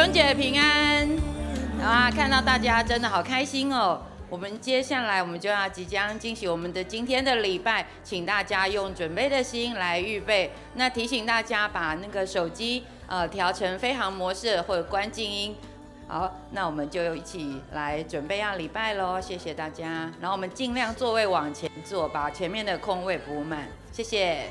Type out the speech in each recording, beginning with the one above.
兄姐平安啊！看到大家真的好开心哦。我们接下来就要即将进行我们的今天的礼拜，请大家用准备的心来预备。那提醒大家把那个手机调成飞行模式或者关静音。好，那我们就一起来准备要礼拜咯，谢谢大家。然后我们尽量座位往前坐，把前面的空位补满，谢谢。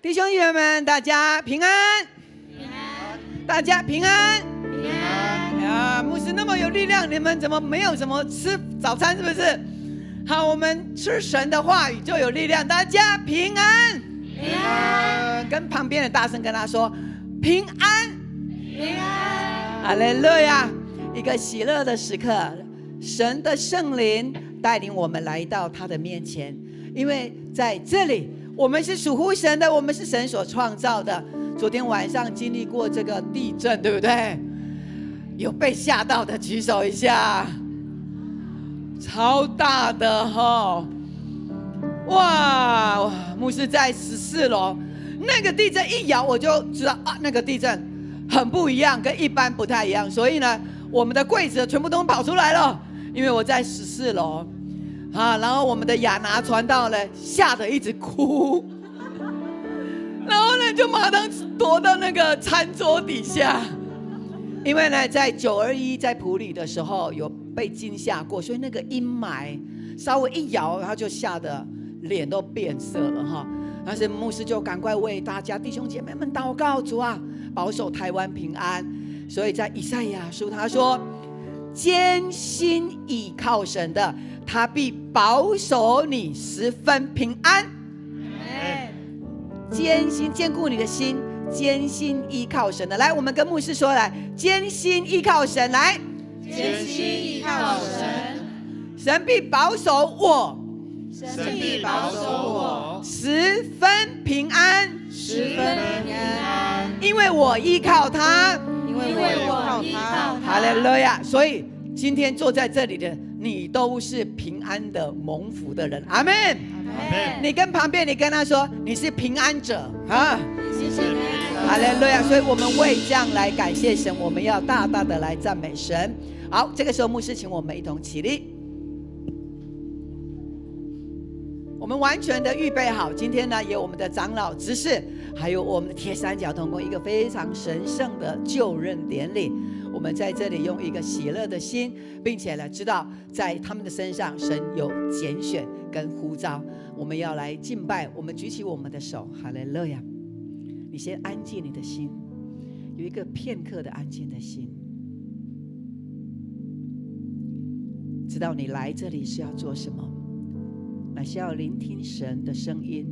弟兄姐妹们，大家平安！平安！大家平安！平安！呀，牧师那么有力量，你们怎么没有什么吃早餐？是不是？好，我们吃神的话语就有力量。大家平安！平安！跟旁边的大声跟他说：平安！平安！哈利路亚！一个喜乐的时刻，神的圣灵带领我们来到他的面前，因为在这里。我们是属乎神的，我们是神所创造的。昨天晚上经历过这个地震，对不对？有被吓到的举手一下，超大的哈！哇，牧师在14楼，那个地震一摇我就知道啊，那个地震很不一样，跟一般不太一样。所以呢，我们的柜子全部都跑出来了，因为我在14楼。然后我们的亚拿传道呢，吓得一直哭，然后呢就马上躲到那个餐桌底下，因为呢在921在埔里的时候有被惊吓过，所以那个阴霾稍微一摇，他就吓得脸都变色了哈。但是牧师就赶快为大家弟兄姐妹们祷告，主啊，保守台湾平安。所以在以赛亚书他说，艰辛倚靠神的，他必保守你十分平安。艰辛坚固你的心，艰辛依靠神的。来，我们跟牧师说，来，艰辛依靠神，来，艰辛依靠神，神必保守我，神必保守我十分平安，十分平安，因为我依靠他，因为我依靠他。哈利路亚！所以今天坐在这里的你都是平安的蒙福的人，阿们。你跟旁边你跟他说你是平安者啊，谢谢你，哈利路亚！所以我们为这样来感谢神，我们要大大的来赞美神。好，这个时候牧师请我们一同起立，我们完全的预备好。今天呢，有我们的长老执事，还有我们的铁三角同工，一个非常神圣的就任典礼。我们在这里用一个喜乐的心，并且呢，知道在他们的身上，神有拣选跟呼召。我们要来敬拜，我们举起我们的手，哈利路亚！你先安静你的心，有一个片刻的安静的心，知道你来这里是要做什么，乃是要聆听神的声音，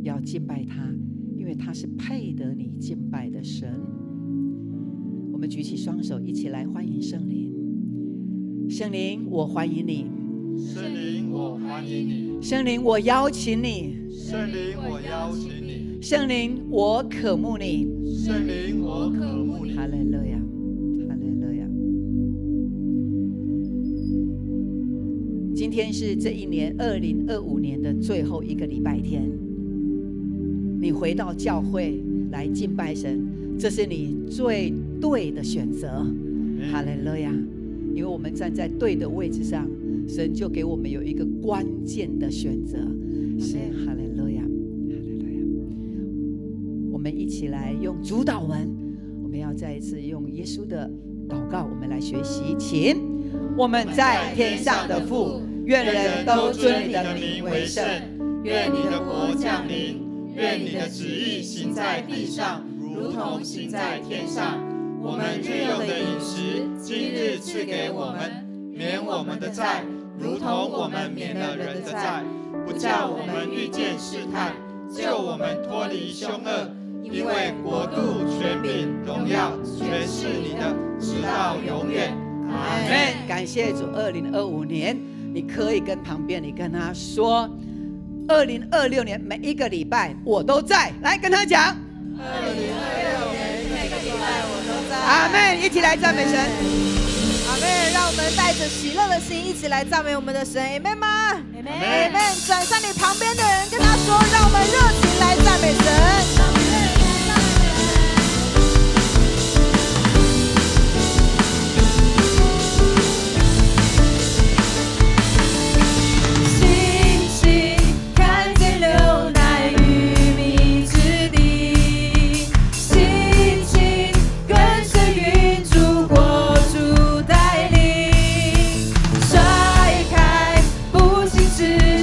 要敬拜他，因为他是配得你敬拜的神。我们举起双手，一起来欢迎圣灵。圣灵，我欢迎你。圣灵，我欢迎你。圣灵，我邀请你。圣灵，我邀请你。圣灵，我渴慕你。圣灵，我渴慕你。哈利路亚，哈利路亚。今天是这一年2025年的最后一个礼拜天，你回到教会来敬拜神，这是你最对的选择。哈利路亚！因为我们站在对的位置上，神就给我们有一个关键的选择，是哈利路亚，哈利路亚。我们一起来用主祷文们要再一次用耶稣的祷告，我们来学习，请我们在天上的父，愿人都尊你的名为圣，愿你的国降临，愿你的旨意行在地上，如同行在天上。我们日用的饮食，今日赐给我们，免我们的债，如同我们免了人的债，不叫我们遇见试探，救我们脱离凶恶。因为国度、权柄、荣耀，全是你的，直到永远。阿们。感谢主，2025年，你可以跟旁边你跟他说，2026年每一个礼拜我都在，来跟他讲。2026年每个礼拜我都在。阿们，一起来赞美神。阿们，让我们带着喜乐的心一起来赞美我们的神。Amen 吗 ？Amen。转向你旁边的人，跟他说，让我们热情来赞美神。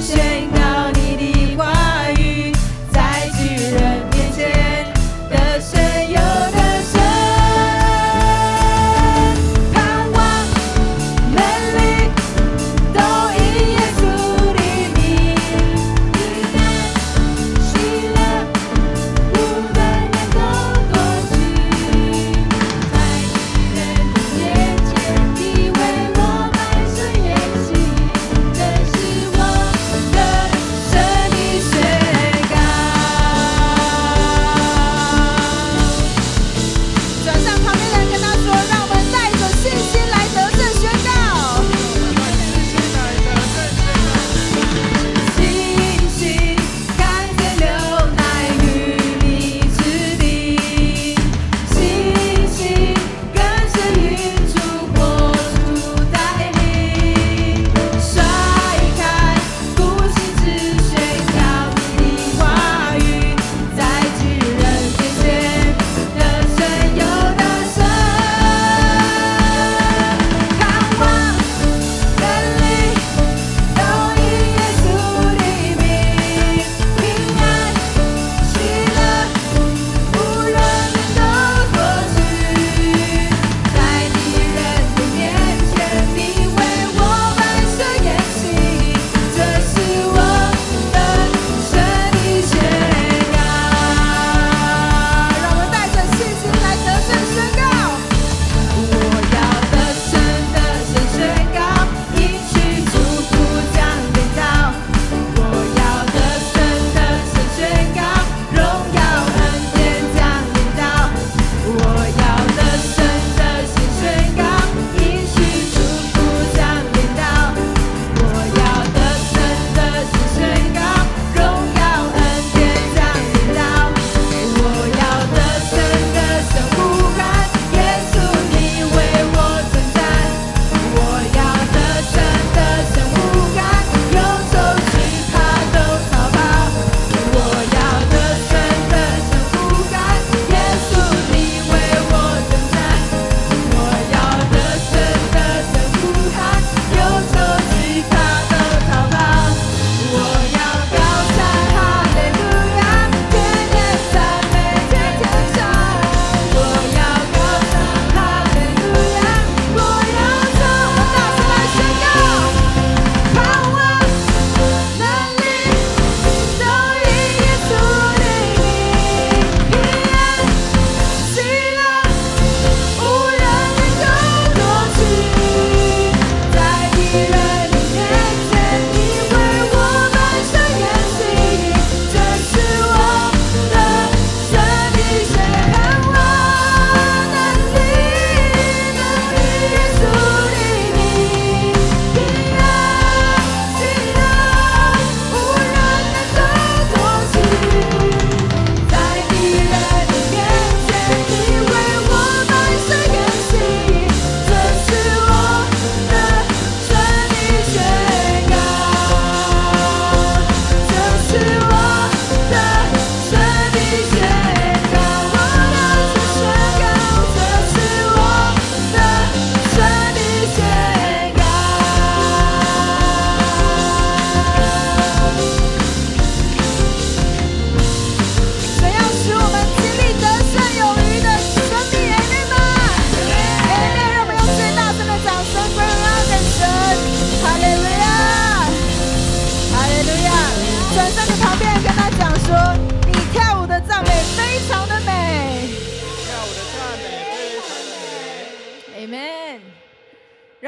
宣告你的话语，在巨人面前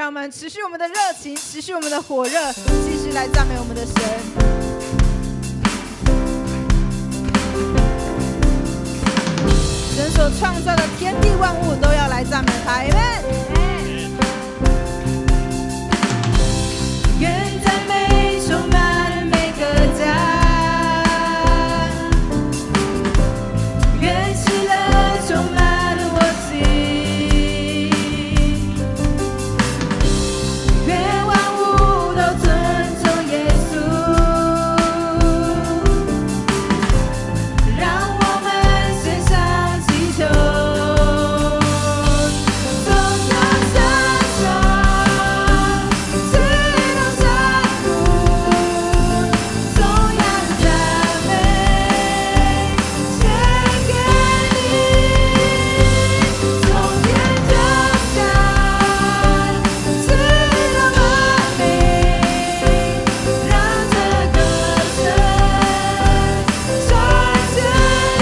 让我们持续我们的热情，持续我们的火热，继续来赞美我们的神。神所创造的天地万物都要来赞美他 ，Amen。愿赞美充满每个家，愿喜乐充满我心，愿万物都尊重耶稣，让我们献上祈求。从高山上直到山谷，颂扬赞美献给你，从天降下直到万民，让这歌声传千里。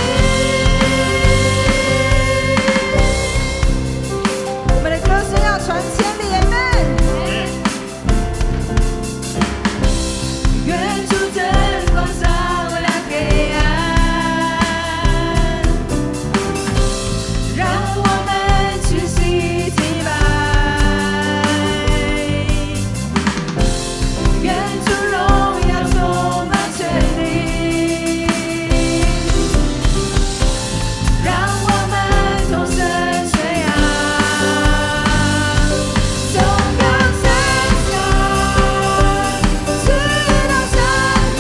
我们的歌声要传千里，Amen。愿主灯光照亮黑暗，让我们屈膝敬拜。愿主荣耀充满全地，让我们同声宣扬。从高山上直到山谷，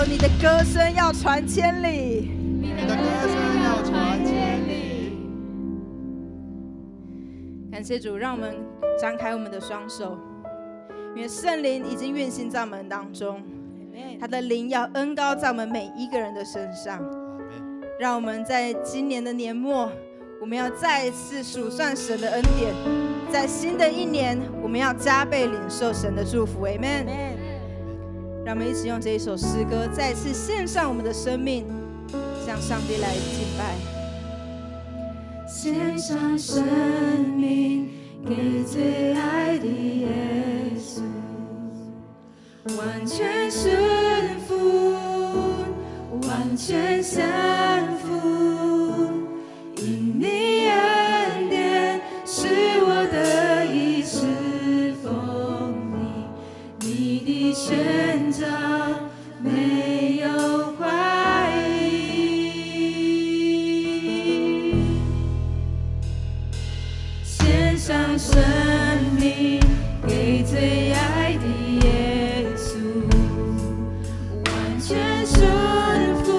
你的歌声要传千里，你的歌声要传千里。感谢主，让我们张开我们的双手，因为圣灵已经运行在我们当中，他的灵要恩膏在我们每一个人的身上。让我们在今年的年末，我们要再一次数算神的恩典，在新的一年，我们要加倍领受神的祝福。Amen。让我们一起用这一首诗歌，再次献上我们的生命，向上帝来敬拜。献上生命给最爱的耶稣，完全顺服，完全降服，因你恩典是我得以侍奉你，你的宣召没有怀疑，献上生命给最爱的耶稣，完全顺服，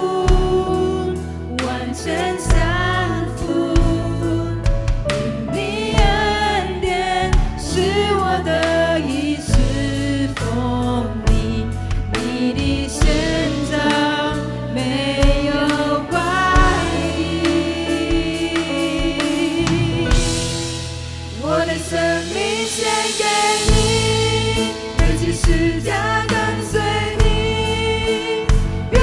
完全降服，因你恩典是我得以侍奉你，你的宣召没有怀疑，我的生命献给你，背起十架跟随你，愿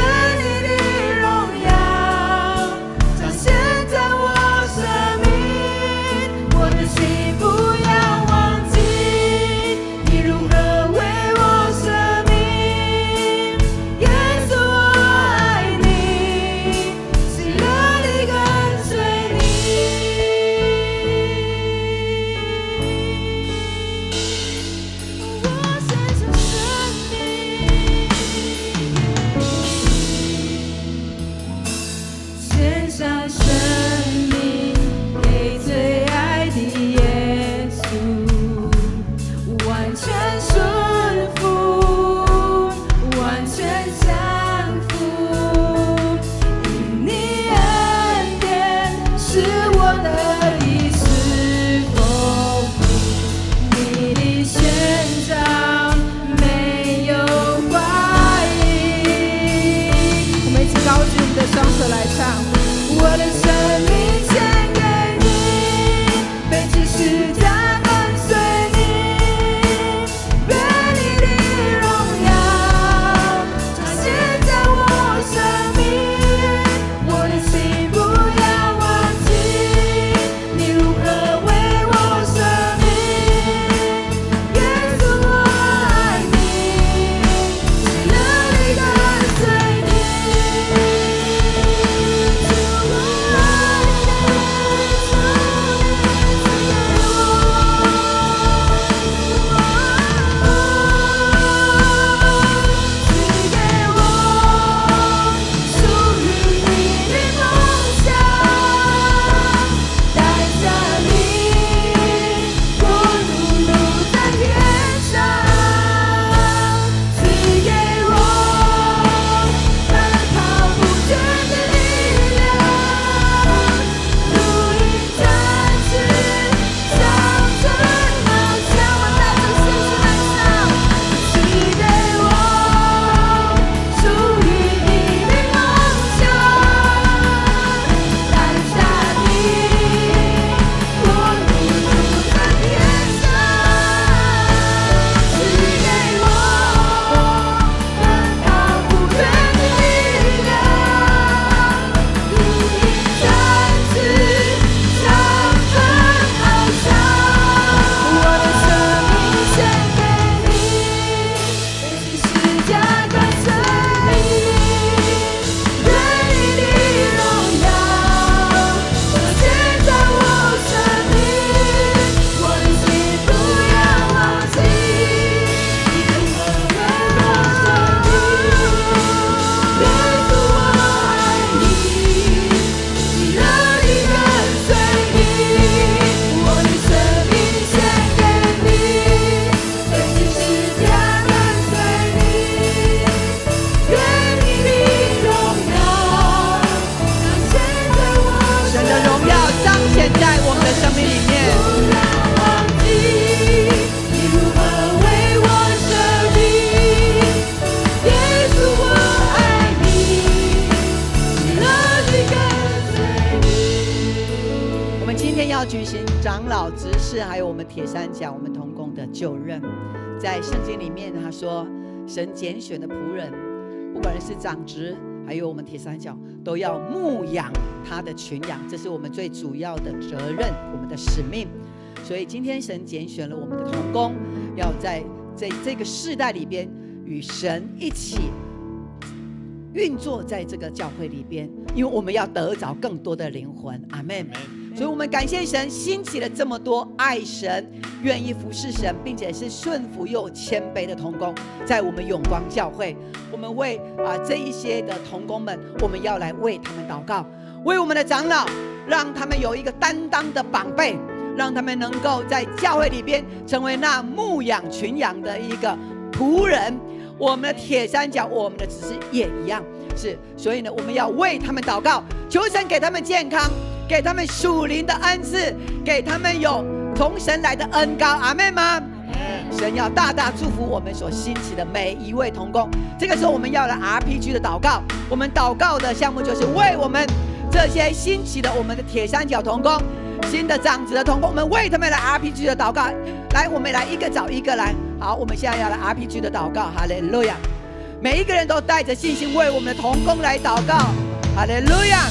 要举行长老、执事，还有我们铁三角我们同工的就任。在圣经里面他说，神拣选的仆人，不管是长职还有我们铁三角，都要牧养他的群羊，这是我们最主要的责任，我们的使命。所以今天神拣选了我们的同工，要在这个世代里边与神一起运作在这个教会里边，因为我们要得着更多的灵魂。阿们。所以我们感谢神兴起了这么多爱神、愿意服侍神并且是顺服又谦卑的同工，在我们永光教会。我们为这一些的同工们，我们要来为他们祷告，为我们的长老，让他们有一个担当的榜辈，让他们能够在教会里边成为那牧养群羊的一个仆人。我们的铁三角，我们的执事也一样，是。所以呢，我们要为他们祷告，求神给他们健康，给他们属灵的恩赐，给他们有从神来的恩膏。阿们吗？神要大大祝福我们所兴起的每一位同工。这个时候我们要来 RPG 的祷告，我们祷告的项目就是为我们这些兴起的我们的铁三角同工、新的长子的同工，我们为他们来 RPG 的祷告。来，我们来一个找一个来。好，我们现在要来 RPG 的祷告。哈利路亚！每一个人都带着信心为我们的同工来祷告。哈利路亚！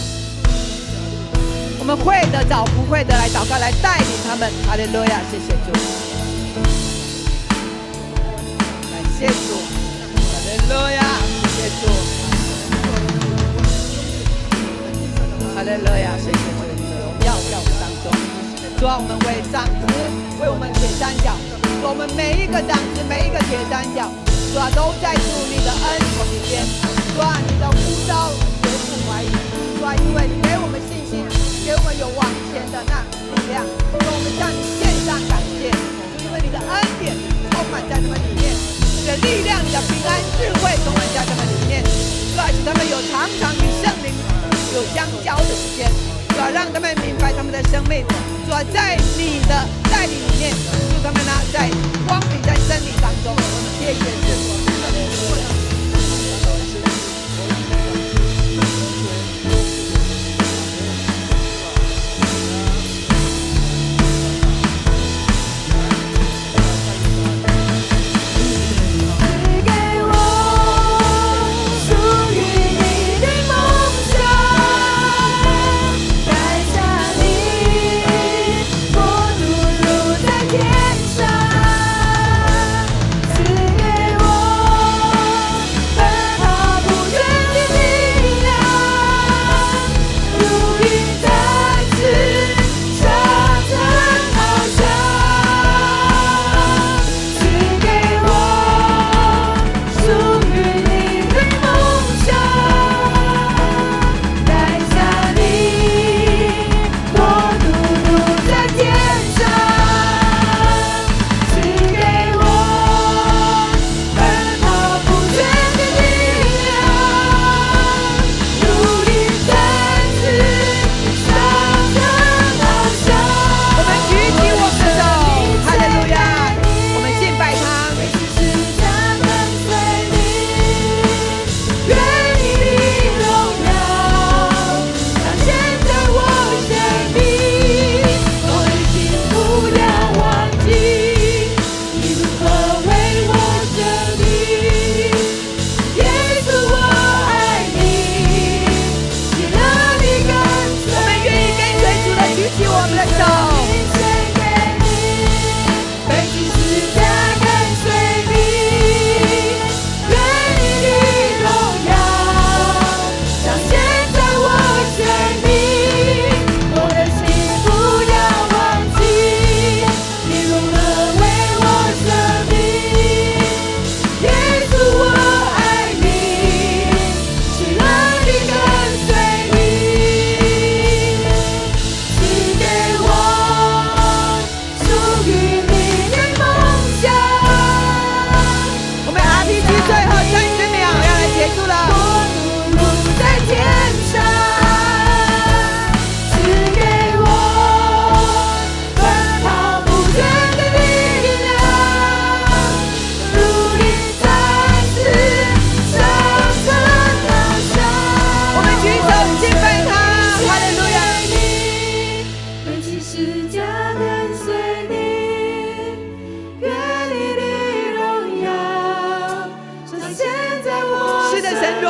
我们会的找不会的来祷告，来带领他们。哈利路亚！谢谢主，感谢主。哈利路亚！谢谢主。哈利路亚！谢谢主，荣耀在我们当中。主啊，我们为长子，为我们铁三角，我们每一个长子，每一个铁三角，主啊，都在主你的恩宠里边。主啊，你的呼召绝不怀疑。主啊，因为你给我们信心，给我们有往前的那力量。主，我们向你献上感谢。因为你的恩典充满在他们里面，你的力量、你的平安、智慧充满在他们里面。主啊，使他们有常常与圣灵有相交的时间。主啊，让他们明白他们的生命，主啊，在你的带领里面，祝他们呢在光明、在真理当中，谢谢主。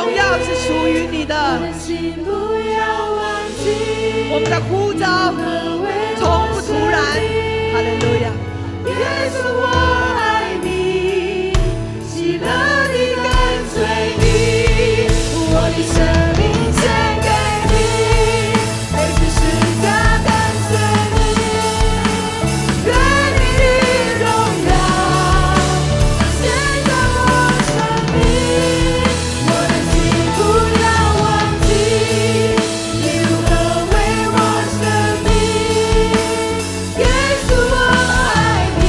荣耀是属于你的。我们的呼召从不突然。哈利路亚。耶稣，我爱你，喜乐地跟随你，我的生命献给你，背起十架跟随你，愿你的荣耀显在我生命，我的心不要忘记，你如何为我生命，耶稣我爱你，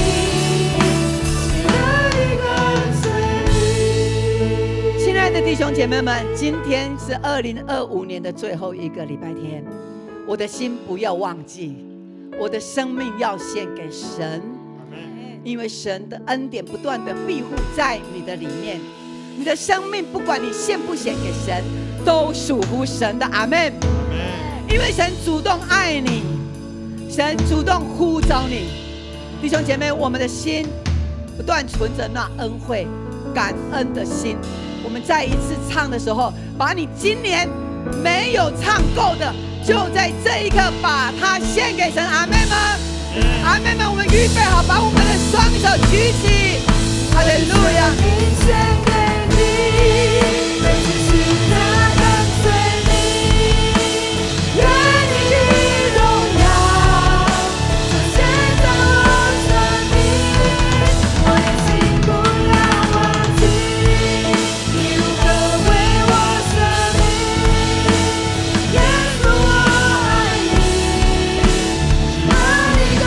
喜乐地跟随你。亲爱的弟兄姐妹们，今天是2025年的最后一个礼拜天，我的心不要忘记，我的生命要献给神，因为神的恩典不断的庇护在你的里面，你的生命不管你献不献给神，都属乎神的。阿们。因为神主动爱你，神主动呼召你。弟兄姐妹，我们的心不断存着那恩惠感恩的心。我们再一次唱的时候，把你今年没有唱够的，就在这一刻把它献给神。阿们吗？阿们们，我们预备好，把我们的双手举起。哈利路亚。献给你，背起十架跟随你，愿你的荣耀彰显在我生命，我的心不要忘记，你如何为我生命，耶稣我爱你，喜乐地跟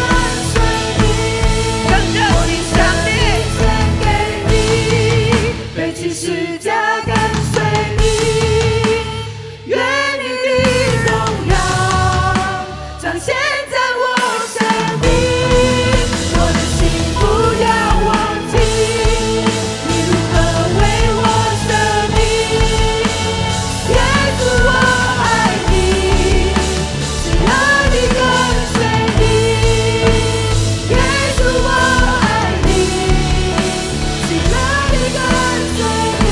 随你，更热情强烈。献给你，背起十架跟随你，愿你的荣耀彰显在我生命，我的心不要忘记，你如何为我生命，耶稣我爱你，喜乐地跟随你，耶稣我爱你，喜乐地跟随你，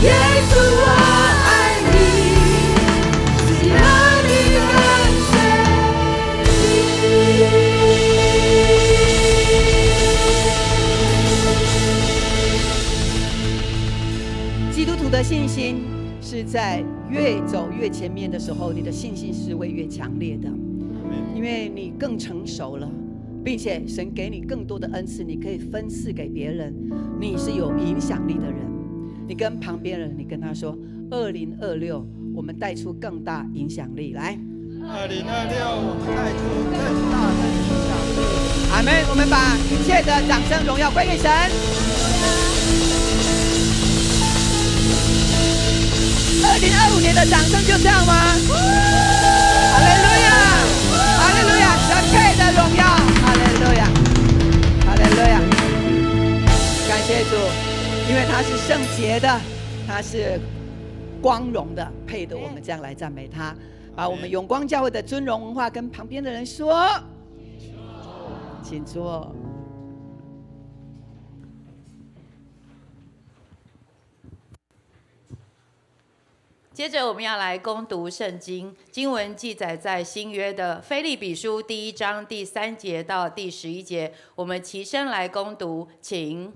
耶稣我爱你，喜乐地跟随你。基督徒的信心是在越走越前面的时候，你的信心是会越强烈的，因为你更成熟了，并且神给你更多的恩赐，你可以分赐给别人，你是有影响力的人。你跟旁边人，你跟他说，2026我们带出更大影响力来。2026我们带出更大的影响力。阿们。我们把一切的掌声荣耀归给神。2025年的掌声就这样吗？哈利路亚，哈利路亚，神配的荣耀，哈利路亚，哈利路亚。感谢主，因为他是圣洁的，他是光荣的，配得我们这样来赞美他。把我们永光教会的尊荣文化跟旁边的人说，请坐。接着我们要来攻读圣经，经文记载在新约的腓立比书第1章第3节到第11节，我们齐声来攻读，请。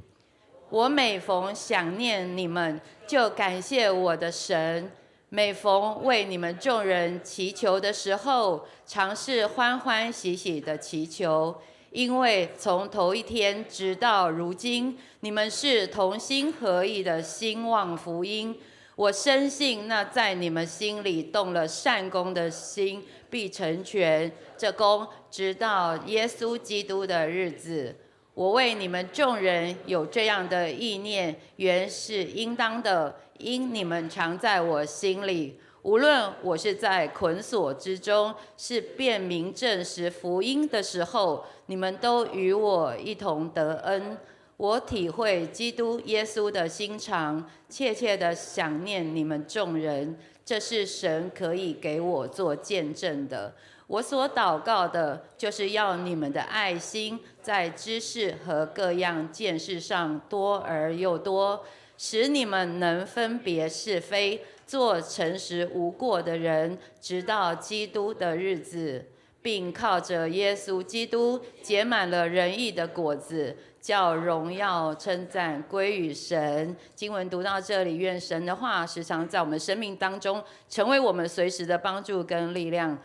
我每逢想念你们，就感谢我的神；每逢为你们众人祈求的时候，常是欢欢喜喜的祈求，因为从头一天直到如今，你们是同心合意的兴旺福音。我深信那在你们心里动了善工的心必成全，这工直到耶稣基督的日子。我为你们众人有这样的意念，原是应当的，因你们常在我心里。无论我是在捆锁之中，是辨明证实福音的时候，你们都与我一同得恩。我体会基督耶稣的心肠，切切的想念你们众人，这是神可以给我做见证的。我所祷告的，就是要你们的爱心在知识和各样见识上多而又多，使你们能分别是非，做诚实无过的人，直到基督的日子，并靠着耶稣基督结满了仁义的果子，叫荣耀称赞归于神。经文读到这里，愿神的话时常在我们生命当中，成为我们随时的帮助跟力量。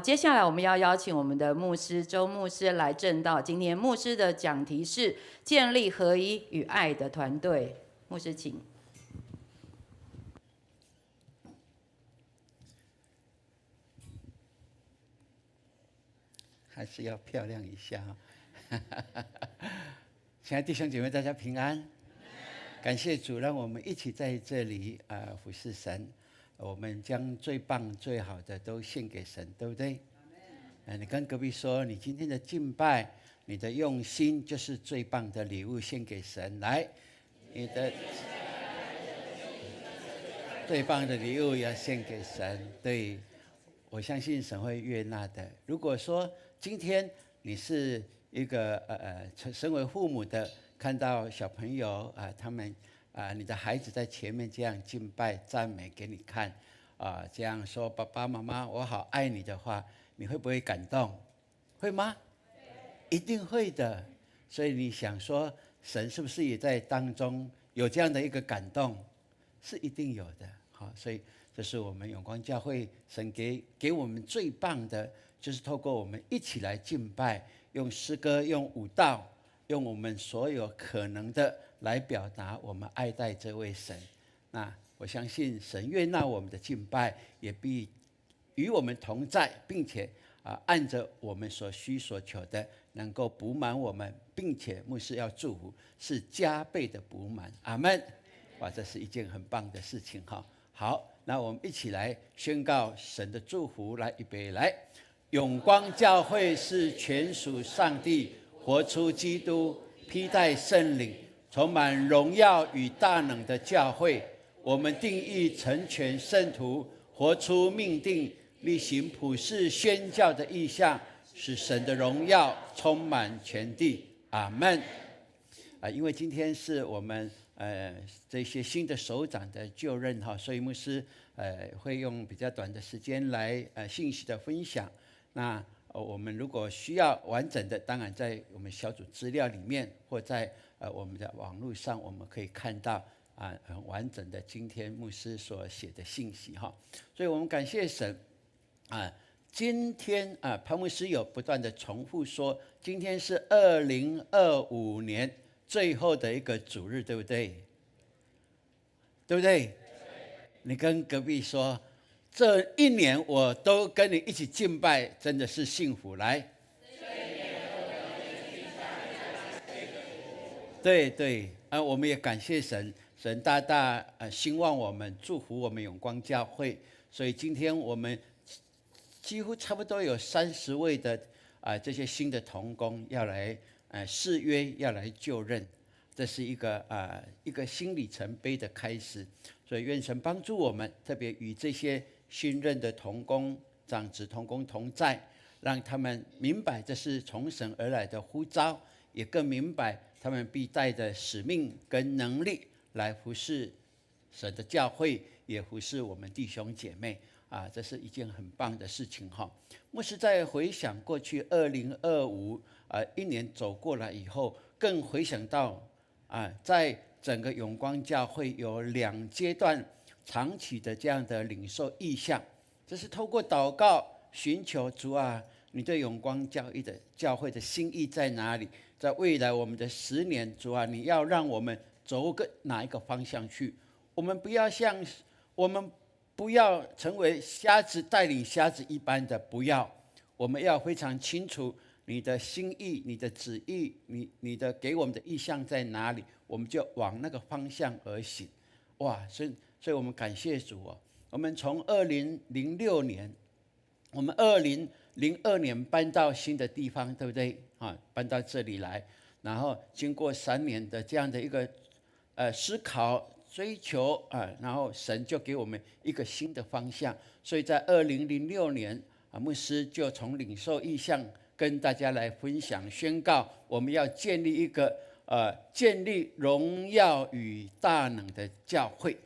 接下来我们要邀请我们的牧师周牧师来证道。今天牧师的讲题是建立合一与爱的团队。牧师请。还是要漂亮一下亲爱的弟兄姐妹，大家平安。感谢主，让我们一起在这里服侍神。我们将最棒最好的都献给神，对不对？你跟隔壁说，你今天的敬拜，你的用心就是最棒的礼物献给神。来，你的最棒的礼物要献给神。对，我相信神会悦纳的。如果说今天你是一个身为父母的，看到小朋友他们你的孩子在前面这样敬拜赞美给你看这样说爸爸妈妈我好爱你的话，你会不会感动？会吗？一定会的。所以你想说神是不是也在当中有这样的一个感动？是一定有的。好，所以这是我们永光教会神给我们最棒的，就是透过我们一起来敬拜，用诗歌用舞蹈，用我们所有可能的来表达我们爱戴这位神。那我相信神悦纳我们的敬拜，也必与我们同在，并且按着我们所需所求的，能够补满我们，并且牧师要祝福是加倍的补满。阿们。哇，这是一件很棒的事情哈。好，那我们一起来宣告神的祝福。来，预备，来。永光教会是全属上帝，活出基督，披戴圣灵，充满荣耀与大能的教会。我们定义成全圣徒，活出命定，力行普世宣教的意向，使神的荣耀充满全地。阿们。因为今天是我们这些新的首长的就任哈，所以牧师会用比较短的时间来信息的分享。那我们如果需要完整的，当然在我们小组资料里面，或在我们的网络上，我们可以看到很完整的今天牧师所写的信息哈。所以我们感谢神今天潘牧师有不断的重复说，今天是2025年最后的一个主日，对不对？对不对？你跟隔壁说，这一年我都跟你一起敬拜，真的是幸福。来，对对我们也感谢神，神大大兴旺我们，祝福我们永光教会。所以今天我们几乎差不多有30位的这些新的同工要来誓约，要来就任。这是一个新里程碑的开始，所以愿神帮助我们，特别与这些新任的同工、长子同工同在，让他们明白这是从神而来的呼召，也更明白他们必带着使命跟能力来服侍神的教会，也服侍我们弟兄姐妹这是一件很棒的事情哈。牧师在回想过去2025一年走过来以后，更回想到在整个永光教会有2阶段长期的这样的领受意向，这是透过祷告寻求主你对永光教会的心意在哪里？在未来我们的10年，主你要让我们走哪一个方向去？我们不要成为瞎子带领瞎子一般的，不要，我们要非常清楚你的心意、你的旨意、你的给我们的意向在哪里，我们就往那个方向而行。哇，所以我们感谢主我们从2006年，我们2002年搬到新的地方，对不对？搬到这里来，然后经过3年的这样的一个思考追求然后神就给我们一个新的方向。所以在2006年牧师就从领受意向跟大家来分享宣告，我们要建立一个建立荣耀与大能的教会。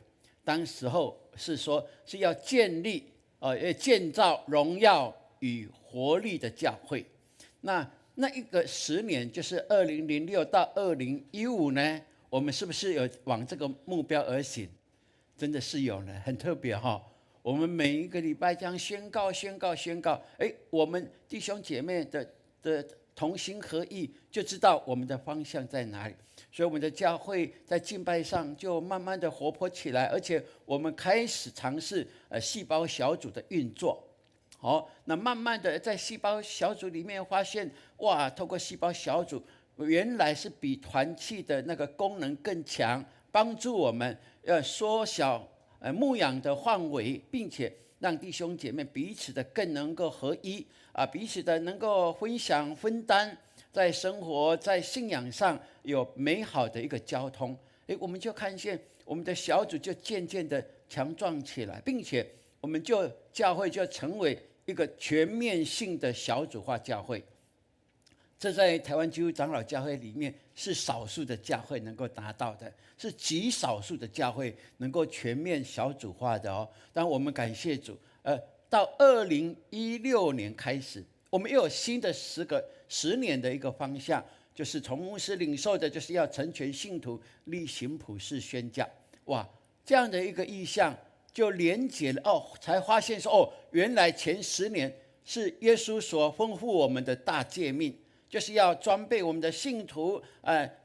当时候是说是要建立建造荣耀与活力的教会。那一个10年就是2006到2015呢，我们是不是有往这个目标而行？真的是有呢，很特别哈。我们每一个礼拜这样宣告，我们弟兄姐妹的同心合意，就知道我们的方向在哪里。所以我们的教会在敬拜上就慢慢的活泼起来，而且我们开始尝试细胞小组的运作。那慢慢的在细胞小组里面发现，哇，透过细胞小组，原来是比团契的那个功能更强，帮助我们缩小牧养的范围，并且让弟兄姐妹彼此的更能够合一彼此的能够分享分担，在生活在信仰上有美好的一个交通。我们就看见我们的小组就渐渐的强壮起来，并且我们教会就成为一个全面性的小组化教会。这在台湾基督长老教会里面是少数的教会能够达到的，是极少数的教会能够全面小组化的哦。但我们感谢主，到2016年开始，我们又有新的10年的一个方向，就是从牧师领受的，就是要成全信徒，力行普世宣教。哇，这样的一个意向就连结了才发现说原来前10年是耶稣所吩咐我们的大诫命。就是要装备我们的信徒，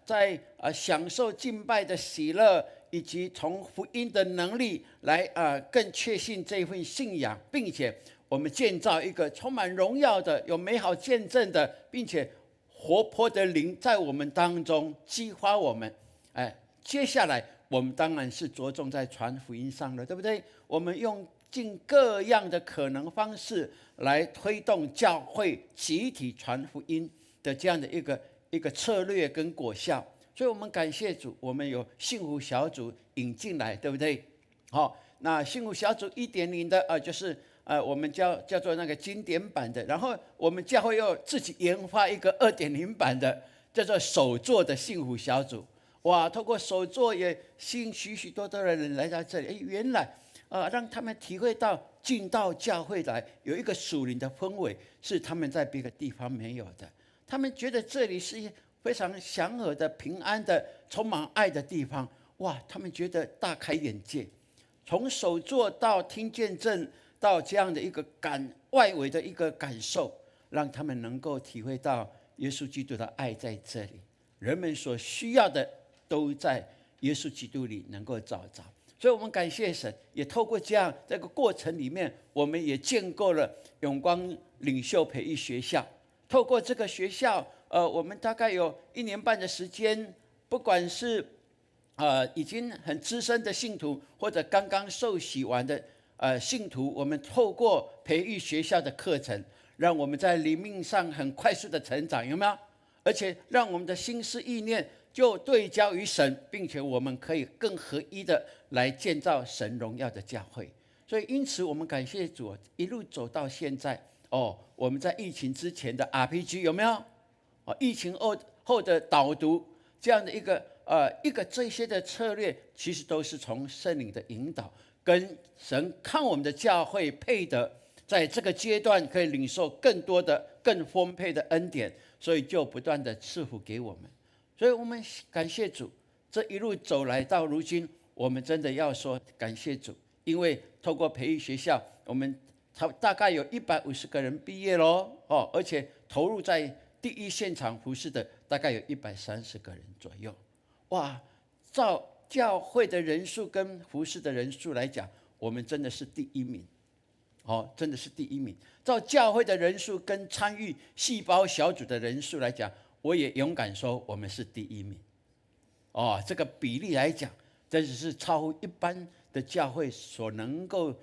在享受敬拜的喜乐，以及从福音的能力来更确信这份信仰，并且我们建造一个充满荣耀的、有美好见证的，并且活泼的灵在我们当中激发我们。接下来我们当然是着重在传福音上了，对不对？我们用尽各样的可能方式来推动教会集体传福音的这样的一个策略跟果效。所以我们感谢主，我们有幸福小组引进来，对不对？那幸福小组 1.0 的就是我们叫做那个经典版的，然后我们教会又自己研发一个2.0 版的，叫做手作的幸福小组。哇，透过手作也吸引许多的人来到这里。原来让他们体会到进到教会来有一个属灵的氛围，是他们在别的地方没有的。他们觉得这里是非常祥和的、平安的、充满爱的地方。哇，他们觉得大开眼界，从手作到听见证，到这样的一个外围的一个感受，让他们能够体会到耶稣基督的爱在这里。人们所需要的都在耶稣基督里能够找着。所以我们感谢神，也透过这样这个过程里面，我们也建构了永光领袖培育学校。透过这个学校，我们大概有1年半的时间，不管是已经很资深的信徒，或者刚刚受洗完的信徒，我们透过培育学校的课程，让我们在灵命上很快速的成长，有没有？而且让我们的心思意念就对焦于神，并且我们可以更合一的来建造神荣耀的教会。所以因此我们感谢主，一路走到现在。我们在疫情之前的 RPG 有没有？疫情后的导读，这样的一个这些的策略，其实都是从圣灵的引导，跟神看我们的教会配得在这个阶段可以领受更多的、更丰沛的恩典，所以就不断的赐福给我们。所以我们感谢主，这一路走来到如今，我们真的要说感谢主，因为透过培育学校，我们大概有150个人毕业咯，而且投入在第一现场服事的大概有130个人左右。哇，照教会的人数跟服事的人数来讲，我们真的是第1名。真的是第1名。照教会的人数跟参与细胞小组的人数来讲，我也勇敢说我们是第1名。这个比例来讲，真的是超乎一般的教会所能够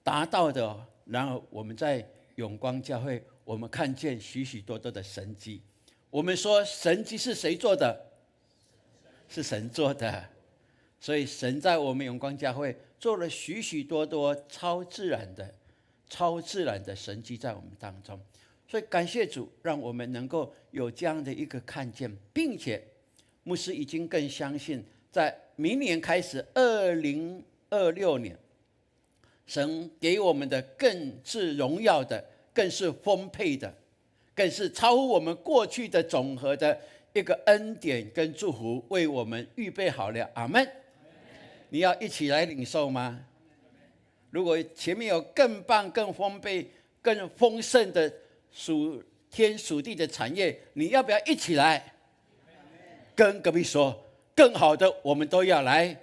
达到的。然后我们在永光教会，我们看见许许多多的神迹。我们说神迹是谁做的？是神做的。所以神在我们永光教会做了许许多多超自然的神迹在我们当中。所以感谢主，让我们能够有这样的一个看见，并且牧师已经更相信，在明年开始，2026年，神给我们的更是荣耀的，更是丰沛的，更是超乎我们过去的总和的一个恩典跟祝福，为我们预备好了。阿们。你要一起来领受吗？如果前面有更棒、更丰沛、更丰盛的属天属地的产业，你要不要一起来？跟隔壁说，更好的我们都要来。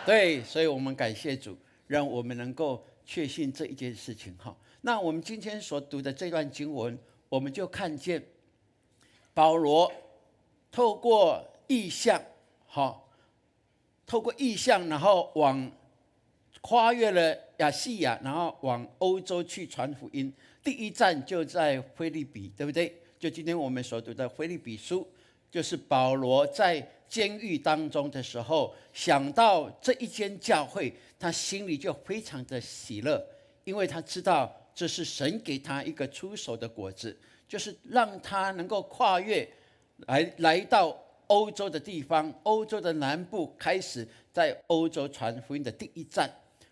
对，所以我们感谢主，让我们能够确信这一件事情。那我们今天所读的这段经文，我们就看见保罗透过异象，透过异象，然后跨越了亚细亚，然后往欧洲去传福音。第一站就在腓立比，对不对？就今天我们所读的腓立比书，就是保罗在监狱当中的时候，想到这一间教会，他心里就非常的喜乐，因为他知道这是神给他一个出手的果子，就是让他能够跨越来到欧洲的地方，欧洲的南部，开始在欧洲传福音的第一站，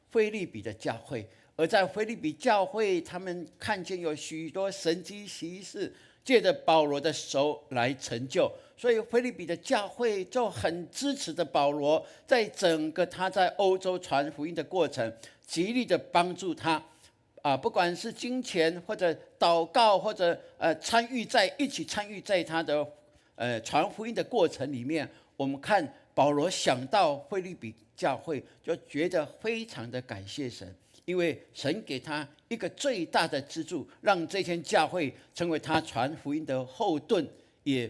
腓立比的教会。而在腓立比教会，他们看见有许多神迹奇事借着保罗的手来成就，所以腓立比的教会就很支持的保罗，在整个他在欧洲传福音的过程，极力的帮助他，不管是金钱或者祷告，或者一起参与在他的传福音的过程里面。我们看保罗想到腓立比教会，就觉得非常的感谢神，因为神给他一个最大的支柱，让这间教会成为他传福音的后盾，也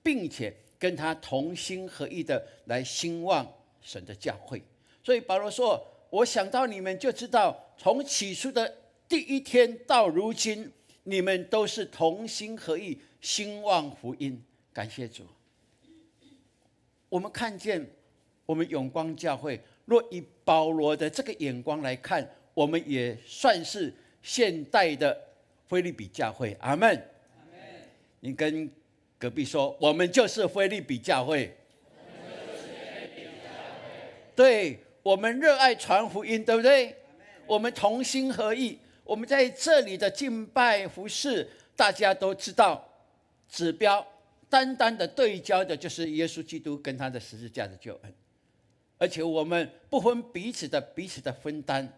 并且跟他同心合意的来兴旺神的教会。所以保罗说，我想到你们就知道，从起初的第一天到如今，你们都是同心合意兴旺福音。感谢主。我们看见我们永光教会，若以保罗的这个眼光来看，我们也算是现代的腓立比教会。阿们。你跟隔壁说，我们就是腓立比教会。对，我们热爱传福音，对不对？我们同心合意，我们在这里的敬拜服事，大家都知道指标单单的对焦的就是耶稣基督跟他的十字架的救恩，而且我们不分彼此的分担。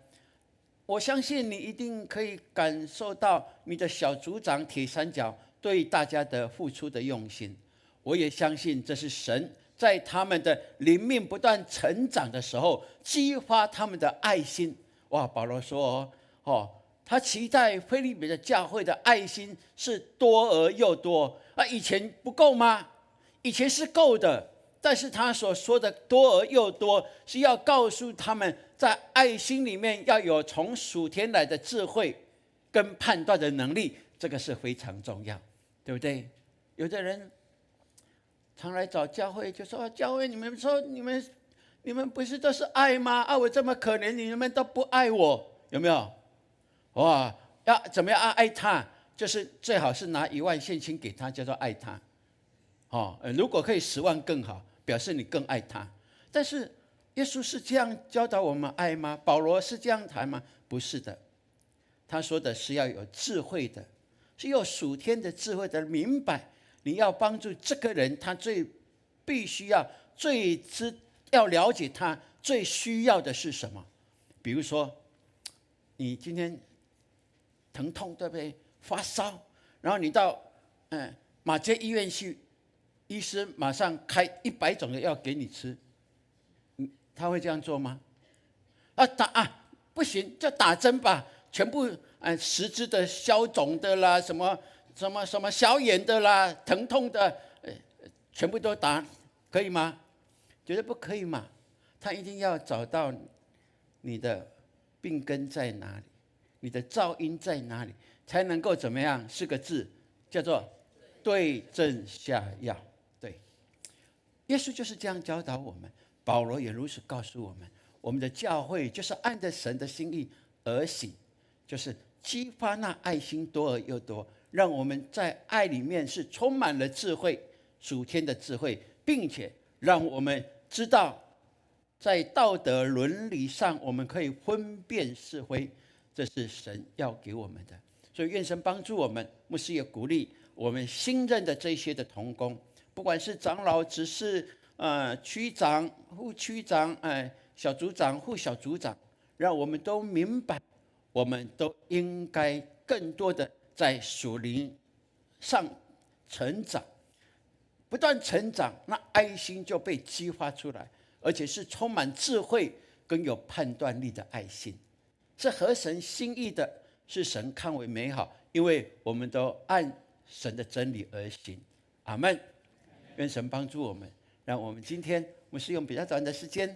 我相信你一定可以感受到你的小组长铁三角对大家的付出的用心。我也相信这是神在他们的灵命不断成长的时候，激发他们的爱心。哇，保罗说他期待腓立比的教会的爱心是多而又多。以前不够吗？以前是够的，但是他所说的多而又多，是要告诉他们，在爱心里面要有从属天来的智慧跟判断的能力，这个是非常重要，对不对？有的人常来找教会，就说教会，你们说你们不是都是爱吗？我这么可怜，你们都不爱我，有没有？哇，要怎么样爱他？就是最好是拿1万现金给他，叫做爱他。如果可以10万更好，表示你更爱他。但是耶稣是这样教导我们爱吗？保罗是这样谈吗？不是的，他说的是要有智慧的，是有属天的智慧的，明白你要帮助这个人，他必须要要了解他最需要的是什么。比如说，你今天疼痛，对不对？发烧，然后你到马偕医院去，医师马上开100种的药给你吃，他会这样做吗？不行，就打针吧，全部10支的消肿的啦，什么消炎的啦，疼痛的，全部都打，可以吗？绝对不可以嘛！他一定要找到你的病根在哪里，你的噪音在哪里，才能够怎么样？4个字，叫做对症下药。对，耶稣就是这样教导我们，保罗也如此告诉我们。我们的教会就是按着神的心意而行，就是激发那爱心多而又多，让我们在爱里面是充满了智慧，属天的智慧，并且让我们知道在道德伦理上我们可以分辨是非，这是神要给我们的。所以愿神帮助我们，牧师也鼓励我们新任的这些的同工，不管是长老、执事、区长、副区长、小组长、副小组长，让我们都明白，我们都应该更多的在属灵上成长，不断成长，那爱心就被激发出来，而且是充满智慧跟有判断力的爱心，是合神心意的，是神看为美好，因为我们都按神的真理而行。阿们。愿神帮助我们，让我们今天牧师用比较短的时间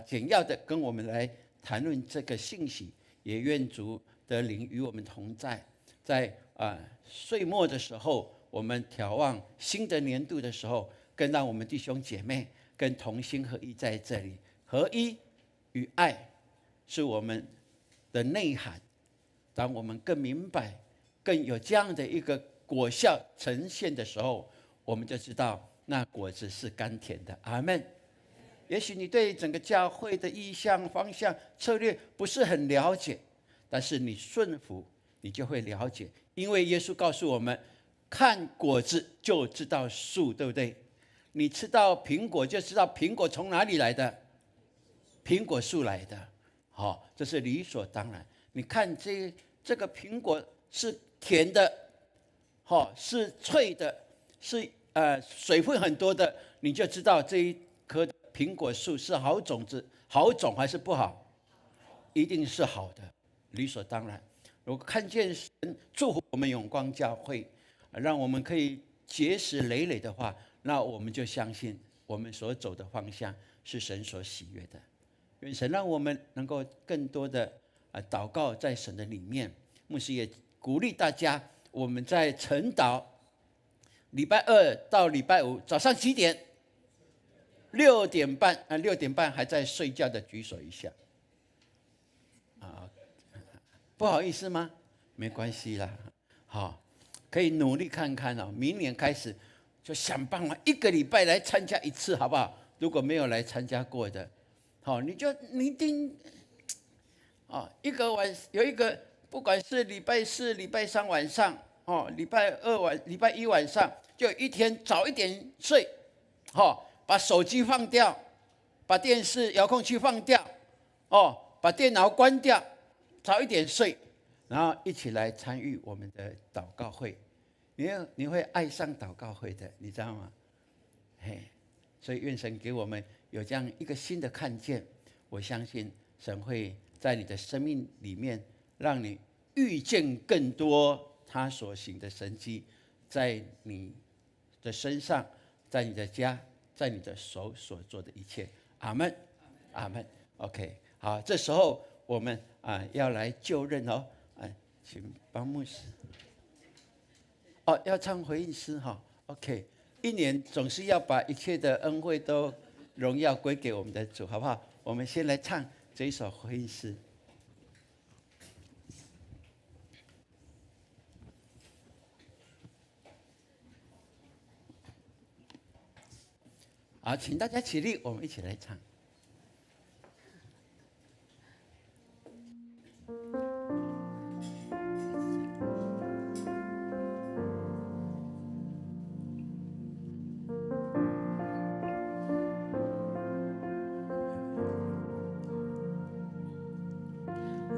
简要的跟我们来谈论这个信息，也愿主的灵与我们同在，在岁末的时候，我们眺望新的年度的时候，更让我们弟兄姐妹跟同心合一在这里。合一与爱是我们的内涵，当我们更明白，更有这样的一个果效呈现的时候，我们就知道那果子是甘甜的。阿们。也许你对整个教会的意向、方向、策略不是很了解，但是你顺服，你就会了解。因为耶稣告诉我们，看果子就知道树，对不对？你吃到苹果就知道苹果从哪里来的，苹果树来的。这是理所当然。你看这个苹果是甜的，是脆的，是水分很多的，你就知道这一棵苹果树是好种子、好种还是不好？一定是好的，理所当然。如果看见神祝福我们永光教会，让我们可以结实累累的话，那我们就相信我们所走的方向是神所喜悦的。愿神让我们能够更多的祷告在神的里面。牧师也鼓励大家，我们在晨祷，礼拜2到礼拜5早上几点？6点半，6点半还在睡觉的举手一下。不好意思吗？没关系啦，可以努力看看明年开始就想办法1个礼拜来参加1次，好不好？如果没有来参加过的，你一定有一个，不管是礼拜4、礼拜3晚上，礼拜1晚上，就一天早一点睡，把手机放掉，把电视遥控器放掉，把电脑关掉，早一点睡，然后一起来参与我们的祷告会。你会爱上祷告会的，你知道吗？所以愿神给我们有这样一个新的看见，我相信神会在你的生命里面让你遇见更多他所行的神迹，在你的身上，在你的家，在你的手所做的一切。阿们，阿们。OK， 好，这时候我们要来就任请帮牧师。要唱回应诗OK， 一年总是要把一切的恩惠都荣耀归给我们的主，好不好？我们先来唱这一首回应诗。好，请大家起立，我们一起来唱。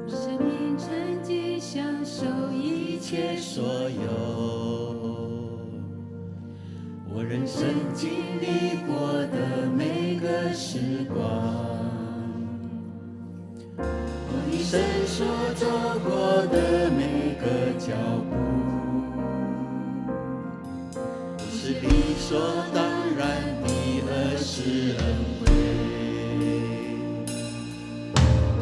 生命沉寂，享受一切所有。我人生经历过的每个时光，我一生所走过的每个脚步，不是理所当然的，而是恩惠。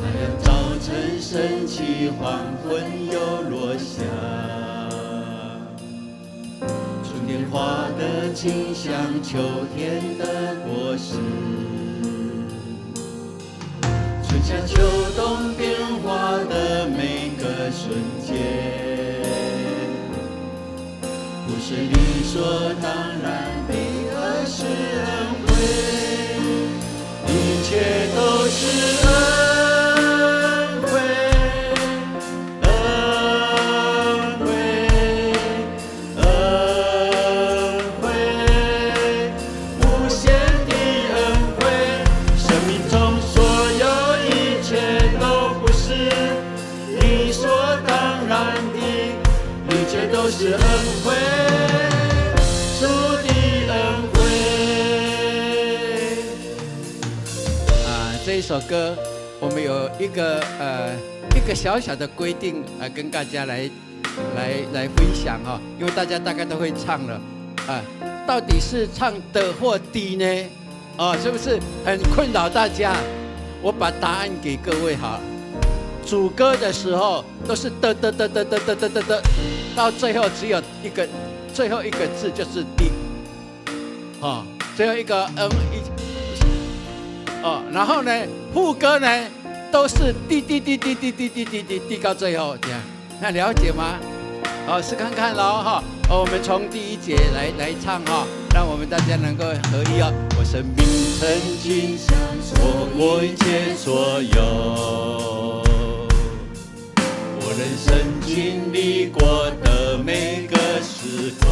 太阳早晨升起，黄昏又落下，春天花的清香，秋天的果实，春夏秋冬变化的每个瞬间，不是理所当然的，是恩惠，主的恩惠。这一首歌我们有一个小小的规定跟大家来分享哈，因为大家大概都会唱了到底是唱的或的呢？是不是很困扰大家？我把答案给各位好了。主歌的时候都是的，到最后只有最后一个字就是的，最后一个然后呢，副歌呢都是滴到最后这样，那了解吗？试看看咯我们从第一节来唱让我们大家能够合一我生命曾经错过一切所有，我人生经历过的每个时光，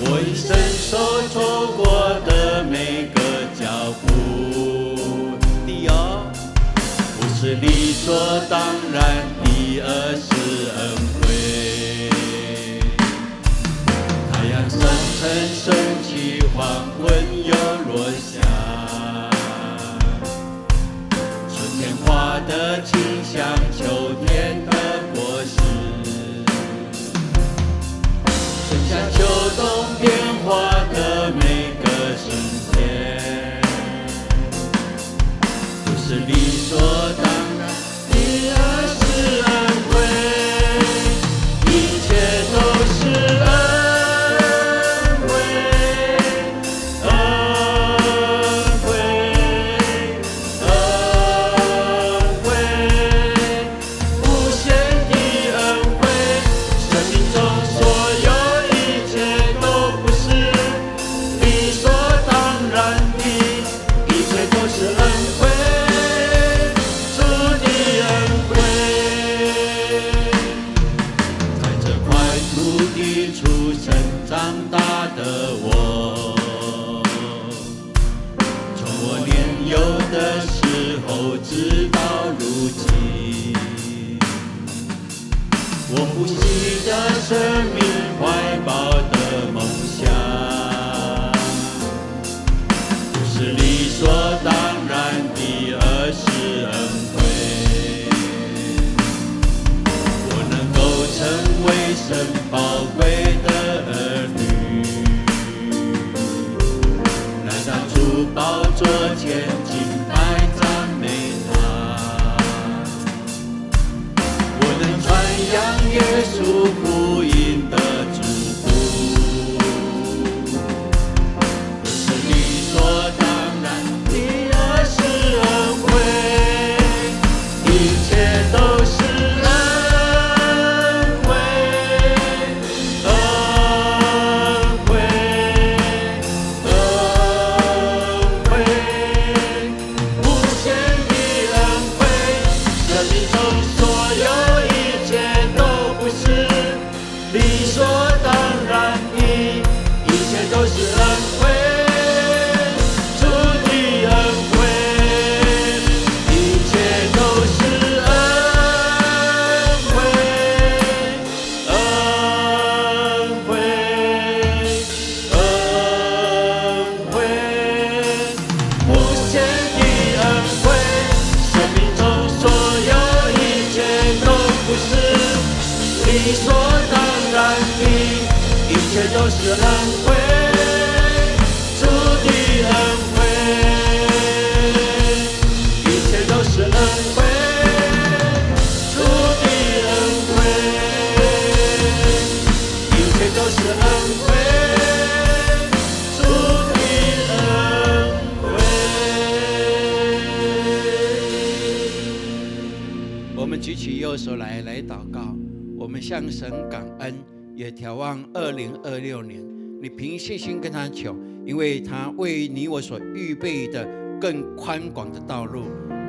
我一生所走过的每个脚步，不是理所当然的，而是恩惠。太阳上升升起，黄昏又落下，春天花的清香，秋天的果实，春夏秋冬变化的每个瞬间，不是理所当然的，而是恩惠，一切都是恩惠，恩惠，恩惠，无限的恩惠，生命中所有一切都不是理所当然的，一切都是恩惠。出生长大的我，从我年幼的时候直到如今，我呼吸的生命怀抱的梦想，不是理所当然的，而是恩惠。我能够成为神宝贵的儿女，来到主宝座前敬拜赞美他。我能传扬耶稣福音的祝福，不是理所当然的，而是恩惠，一切都是理所当然的，一切都是恩惠，主的恩惠，一切都是恩惠，主的恩惠，一切都是恩惠，主的恩惠。我们举起右手来祷告。我们向神感恩，也眺望2026年。你凭信心跟他求，因为他为你我所预备的更宽广的道路，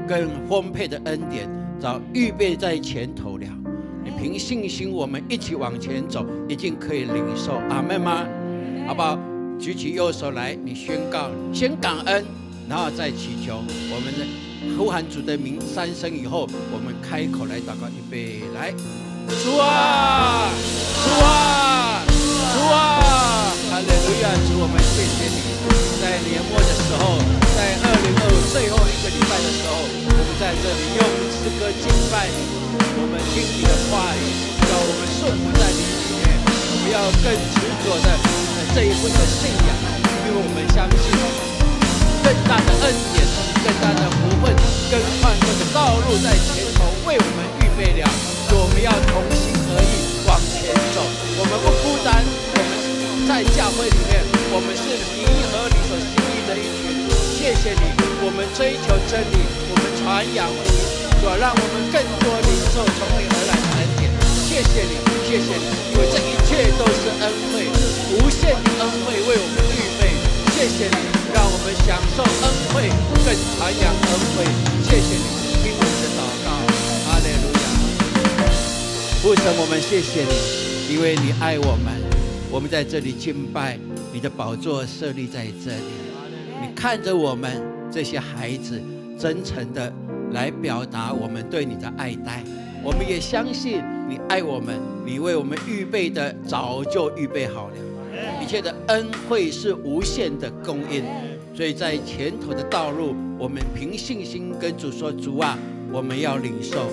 更丰沛的恩典，早预备在前头了。你凭信心，我们一起往前走，一定可以领受。阿们吗？好不好？举起右手来，你宣告，先感恩，然后再祈求。我们呼喊主的名3声以后，我们开口来祷告。预备，来。主啊，主啊，主啊！哈利路亚！主，我们谢谢你，在年末的时候，在2025最后一个礼拜的时候，我们在这里用诗歌敬拜你，我们听你的话语，要我们顺服在你里面，我们要更执着的这一份的信仰，因为我们相信更大的恩典、更大的福分、更宽阔的道路在前头为我们预备了，我们要同心合意往前走，我们不孤单，我们在教会里面，我们是你和你所心意的一群。谢谢你，我们追求真理，我们传扬福音，主要让我们更多领受从你而来的恩典。谢谢你，谢谢你，因为这一切都是恩惠，无限的恩惠为我们预备。谢谢你，让我们享受恩惠，更传扬恩惠。谢谢你，听我们的祷告，哈利路亚。父神，我们谢谢你，因为你爱我们，我们在这里敬拜，你的宝座设立在这里，你看着我们这些孩子，真诚的来表达我们对你的爱戴。我们也相信你爱我们，你为我们预备的早就预备好了，一切的恩惠是无限的供应。所以在前头的道路，我们凭信心跟主说：主啊，我们要领受，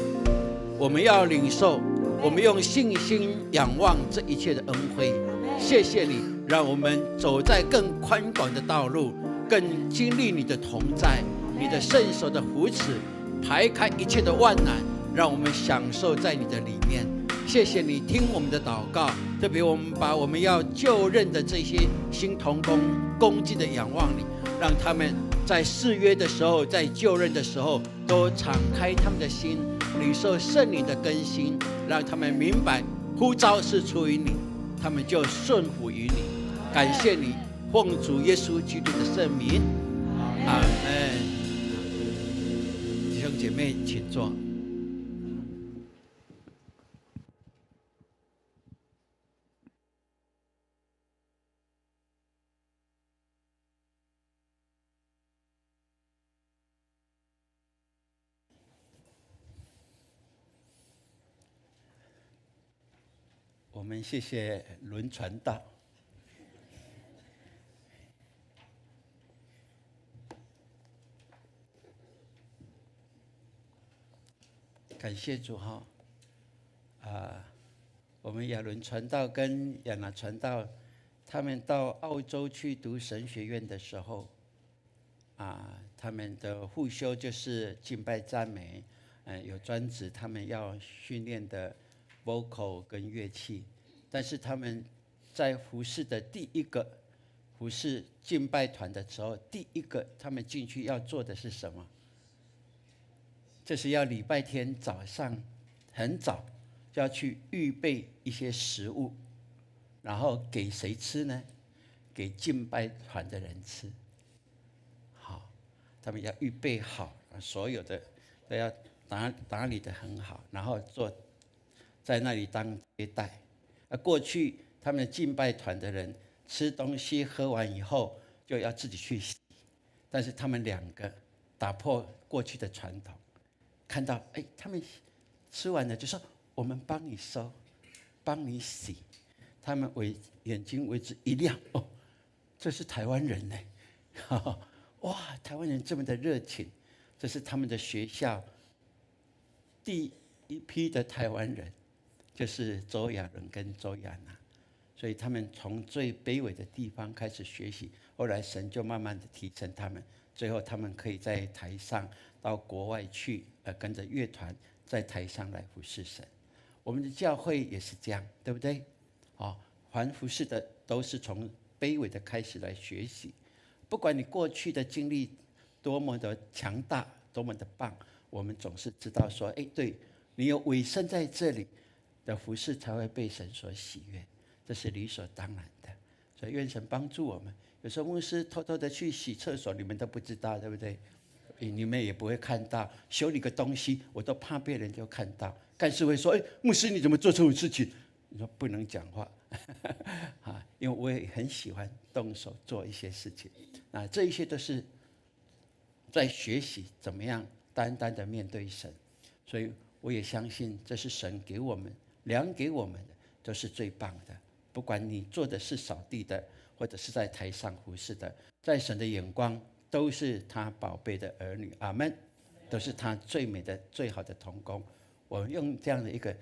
我们要领受，我们用信心仰望这一切的恩惠。谢谢你，让我们走在更宽广的道路，更经历你的同在，你的圣手的扶持，排开一切的万难，让我们享受在你的里面。谢谢你听我们的祷告，特别我们把我们要就任的这些新同工恭敬的仰望你，让他们在誓约的时候，在就任的时候，都敞开他们的心，领受圣灵的更新，让他们明白呼召是出于你，他们就顺服于你。感谢你，奉主耶稣基督的圣名，阿门。弟兄姐妹，请坐。我们谢谢轮传道。感谢主哈，我们亚伦传道跟亚拿传道，他们到澳洲去读神学院的时候，他们的副修就是敬拜赞美，有专职他们要训练的 vocal 跟乐器，但是他们在服侍的第一个服侍敬拜团的时候，第一个他们进去要做的是什么？这是要礼拜天早上很早就要去预备一些食物，然后给谁吃呢？给敬拜团的人吃。好，他们要预备好，所有的都要打理得很好，然后坐在那里当接待。过去他们敬拜团的人吃东西喝完以后就要自己去洗，但是他们两个打破过去的传统，看到他们吃完了就说我们帮你收，帮你洗。他们眼睛为之一亮，哦，这是台湾人呢，哇，台湾人这么的热情，这是他们的学校第一批的台湾人，就是周亚伦跟周亚娜，所以他们从最卑微的地方开始学习，后来神就慢慢的提升他们，最后他们可以在台上到国外去，跟着乐团在台上来服侍神。我们的教会也是这样，对不对？凡服侍的都是从卑微的开始来学习，不管你过去的经历多么的强大，多么的棒，我们总是知道说，对，你有委身在这里的服侍才会被神所喜悦，这是理所当然的。所以愿神帮助我们。有时候牧师偷偷的去洗厕所，你们都不知道，对不对？你们也不会看到，修理个东西，我都怕别人就看到。干事会说：“牧师你怎么做这种事情？”你说不能讲话，因为我也很喜欢动手做一些事情。这一些都是在学习怎么样单单的面对神，所以我也相信这是神给我们量给我们的都是最棒的。不管你做的是扫地的，或者是在台上服侍的，在神的眼光都是他宝贝的儿女。阿们，都是他最美的、最好的同工。我用这样的一个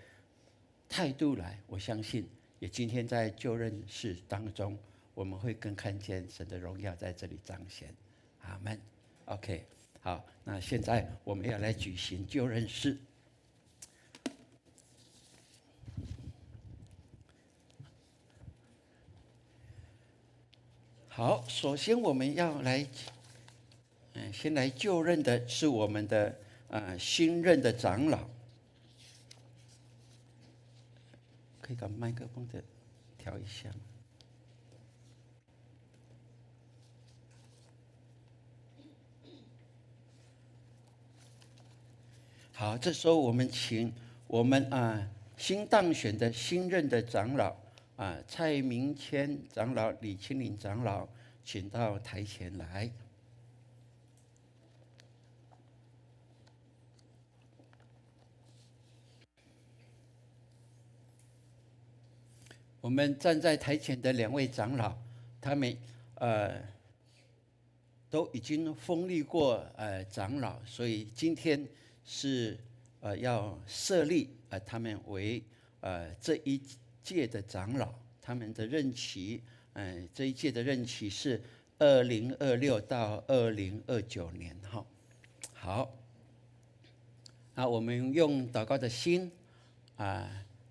态度来，我相信也今天在就任式当中，我们会更看见神的荣耀在这里彰显。阿们。OK， 好，那现在我们要来举行就任式。好，首先我们要来，先来就任的是我们的新任的长老。可以把麦克风的调一下吗？好，这时候我们请我们新当选的新任的长老蔡明谦长老、李清林长老，请到台前来。我们站在台前的两位长老，他们都已经封立过长老，所以今天是要设立他们为这一届的长老，他们的任期这一届的任期是2026到2029年哈。好，那我们用祷告的心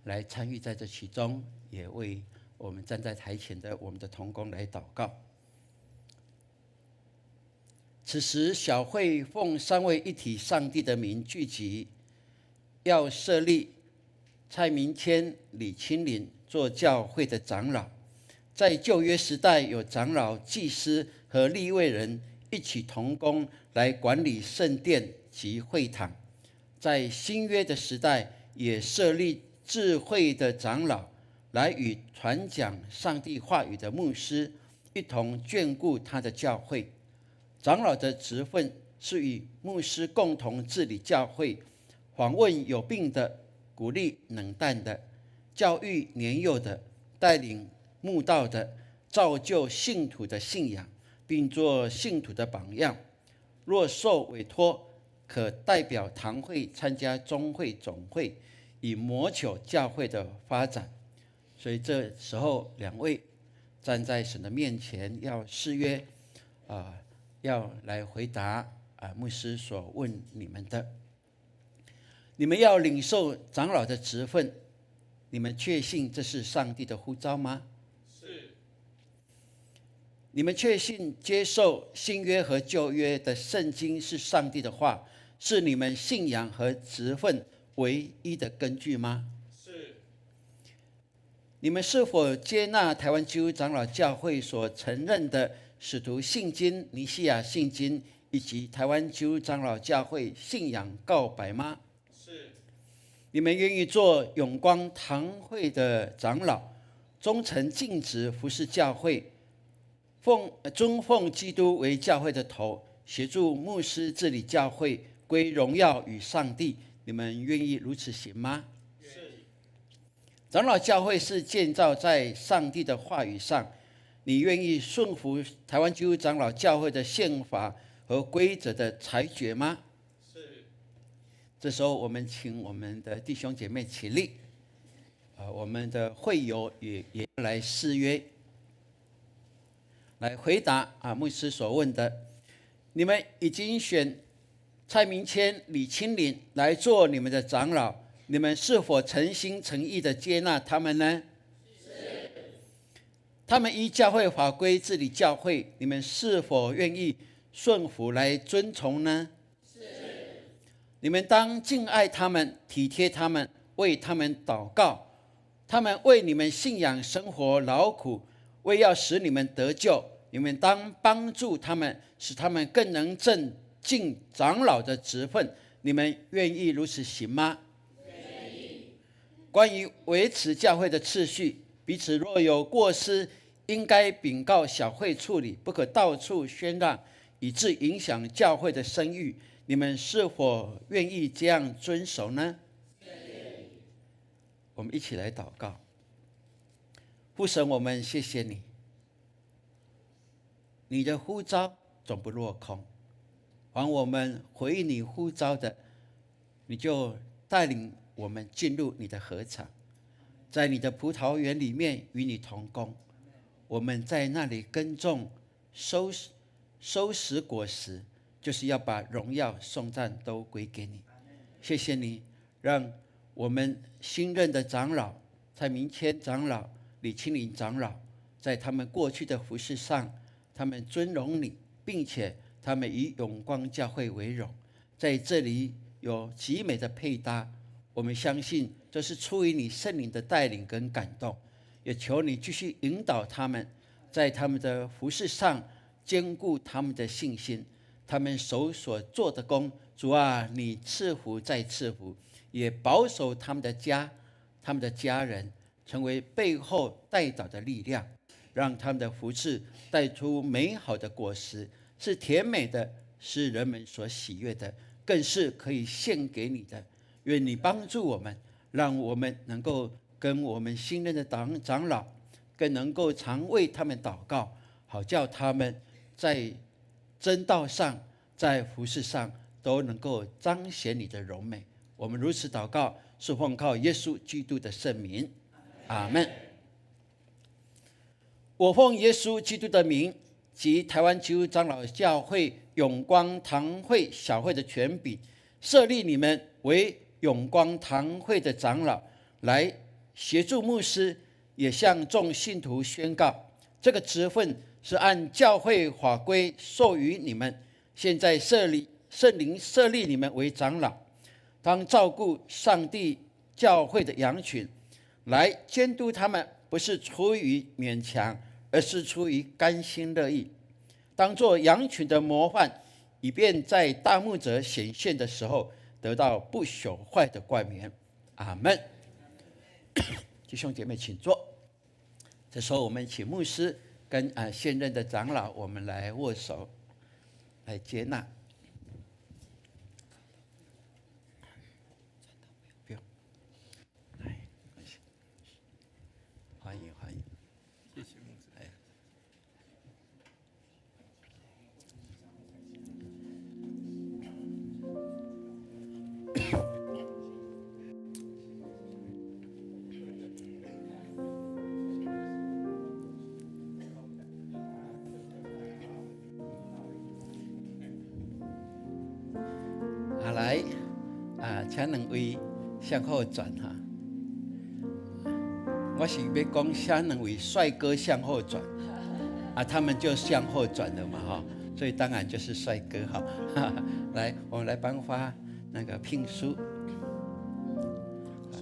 来参与在这其中，也为我们站在台前的我们的同工来祷告。此时小会奉三位一体上帝的名聚集，要设立蔡明谦、李清林做教会的长老。在旧约时代，有长老、祭司和利未人一起同工来管理圣殿及会堂。在新约的时代，也设立智慧的长老，来与传讲上帝话语的牧师一同眷顾他的教会。长老的职分是与牧师共同治理教会，访问有病的，鼓励冷淡的，教育年幼的，带领慕道的，造就信徒的信仰，并做信徒的榜样。若受委托，可代表堂会参加中会、总会，以谋求教会的发展。所以这时候，两位站在神的面前，要誓约要来回答牧师所问你们的。你们要领受长老的职分，你们确信这是上帝的呼召吗？是。你们确信接受新约和旧约的圣经是上帝的话，是你们信仰和职分唯一的根据吗？是。你们是否接纳台湾基督长老教会所承认的使徒信经、尼西亚信经以及台湾基督长老教会信仰告白吗？是。你们愿意做永光堂会的长老，忠诚尽职服侍教会，尊奉基督为教会的头，协助牧师治理教会，归荣耀与上帝。你们愿意如此行吗？是。长老教会是建造在上帝的话语上，你愿意顺服台湾基督长老教会的宪法和规则的裁决吗？是。这时候，我们请我们的弟兄姐妹起立，我们的会友也来誓约，来回答牧师所问的。你们已经选蔡明谦、李清林来做你们的长老，你们是否诚心诚意的接纳他们呢？是。他们依教会法规治理教会，你们是否愿意顺服来遵从呢？是。你们当敬爱他们，体贴他们，为他们祷告。他们为你们信仰生活劳苦，为要使你们得救，你们当帮助他们，使他们更能正尽长老的职分。你们愿意如此行吗？愿意。关于维持教会的次序，彼此若有过失，应该禀告小会处理，不可到处宣让，以致影响教会的声誉。你们是否愿意这样遵守呢？愿意。我们一起来祷告。父神，我们谢谢你，你的呼召总不落空，凡我们回应你呼召的，你就带领我们进入你的禾场，在你的葡萄园里面与你同工，我们在那里耕种收拾果实，就是要把荣耀颂赞都归给你。谢谢你让我们新任的长老蔡明谦长老、李清林长老，在他们过去的服事上，他们尊荣你，并且他们以永光教会为荣，在这里有极美的配搭。我们相信这是出于你圣灵的带领跟感动，也求你继续引导他们，在他们的服事上坚固他们的信心，他们手所做的工，主啊，你赐福再赐福，也保守他们的家、他们的家人，成为背后代祷的力量，让他们的服事带出美好的果实，是甜美的，是人们所喜悦的，更是可以献给你的。愿你帮助我们，让我们能够跟我们新任的长老，更能够常为他们祷告，好叫他们在真道上，在服事上都能够彰显你的荣美。我们如此祷告，是奉靠耶稣基督的圣名，阿们。我奉耶稣基督的名及台湾基督长老教会永光堂会小会的权柄，设立你们为永光堂会的长老，来协助牧师，也向众信徒宣告，这个职分是按教会法规授予你们。现在圣灵设立你们为长老，当照顾上帝教会的羊群，来监督他们，不是出于勉强，而是出于甘心乐意，当作羊群的模范，以便在大牧者显现的时候得到不朽坏的冠冕。阿们。弟兄姐妹请坐。这时候我们请牧师跟现任的长老，我们来握手，来接纳。不用，来，欢迎欢迎，谢谢牧师。来请两位向后转哈。我是要讲请两位帅哥向后转，他们就向后转了嘛哈，所以当然就是帅哥哈。来，我们来颁发那个聘书。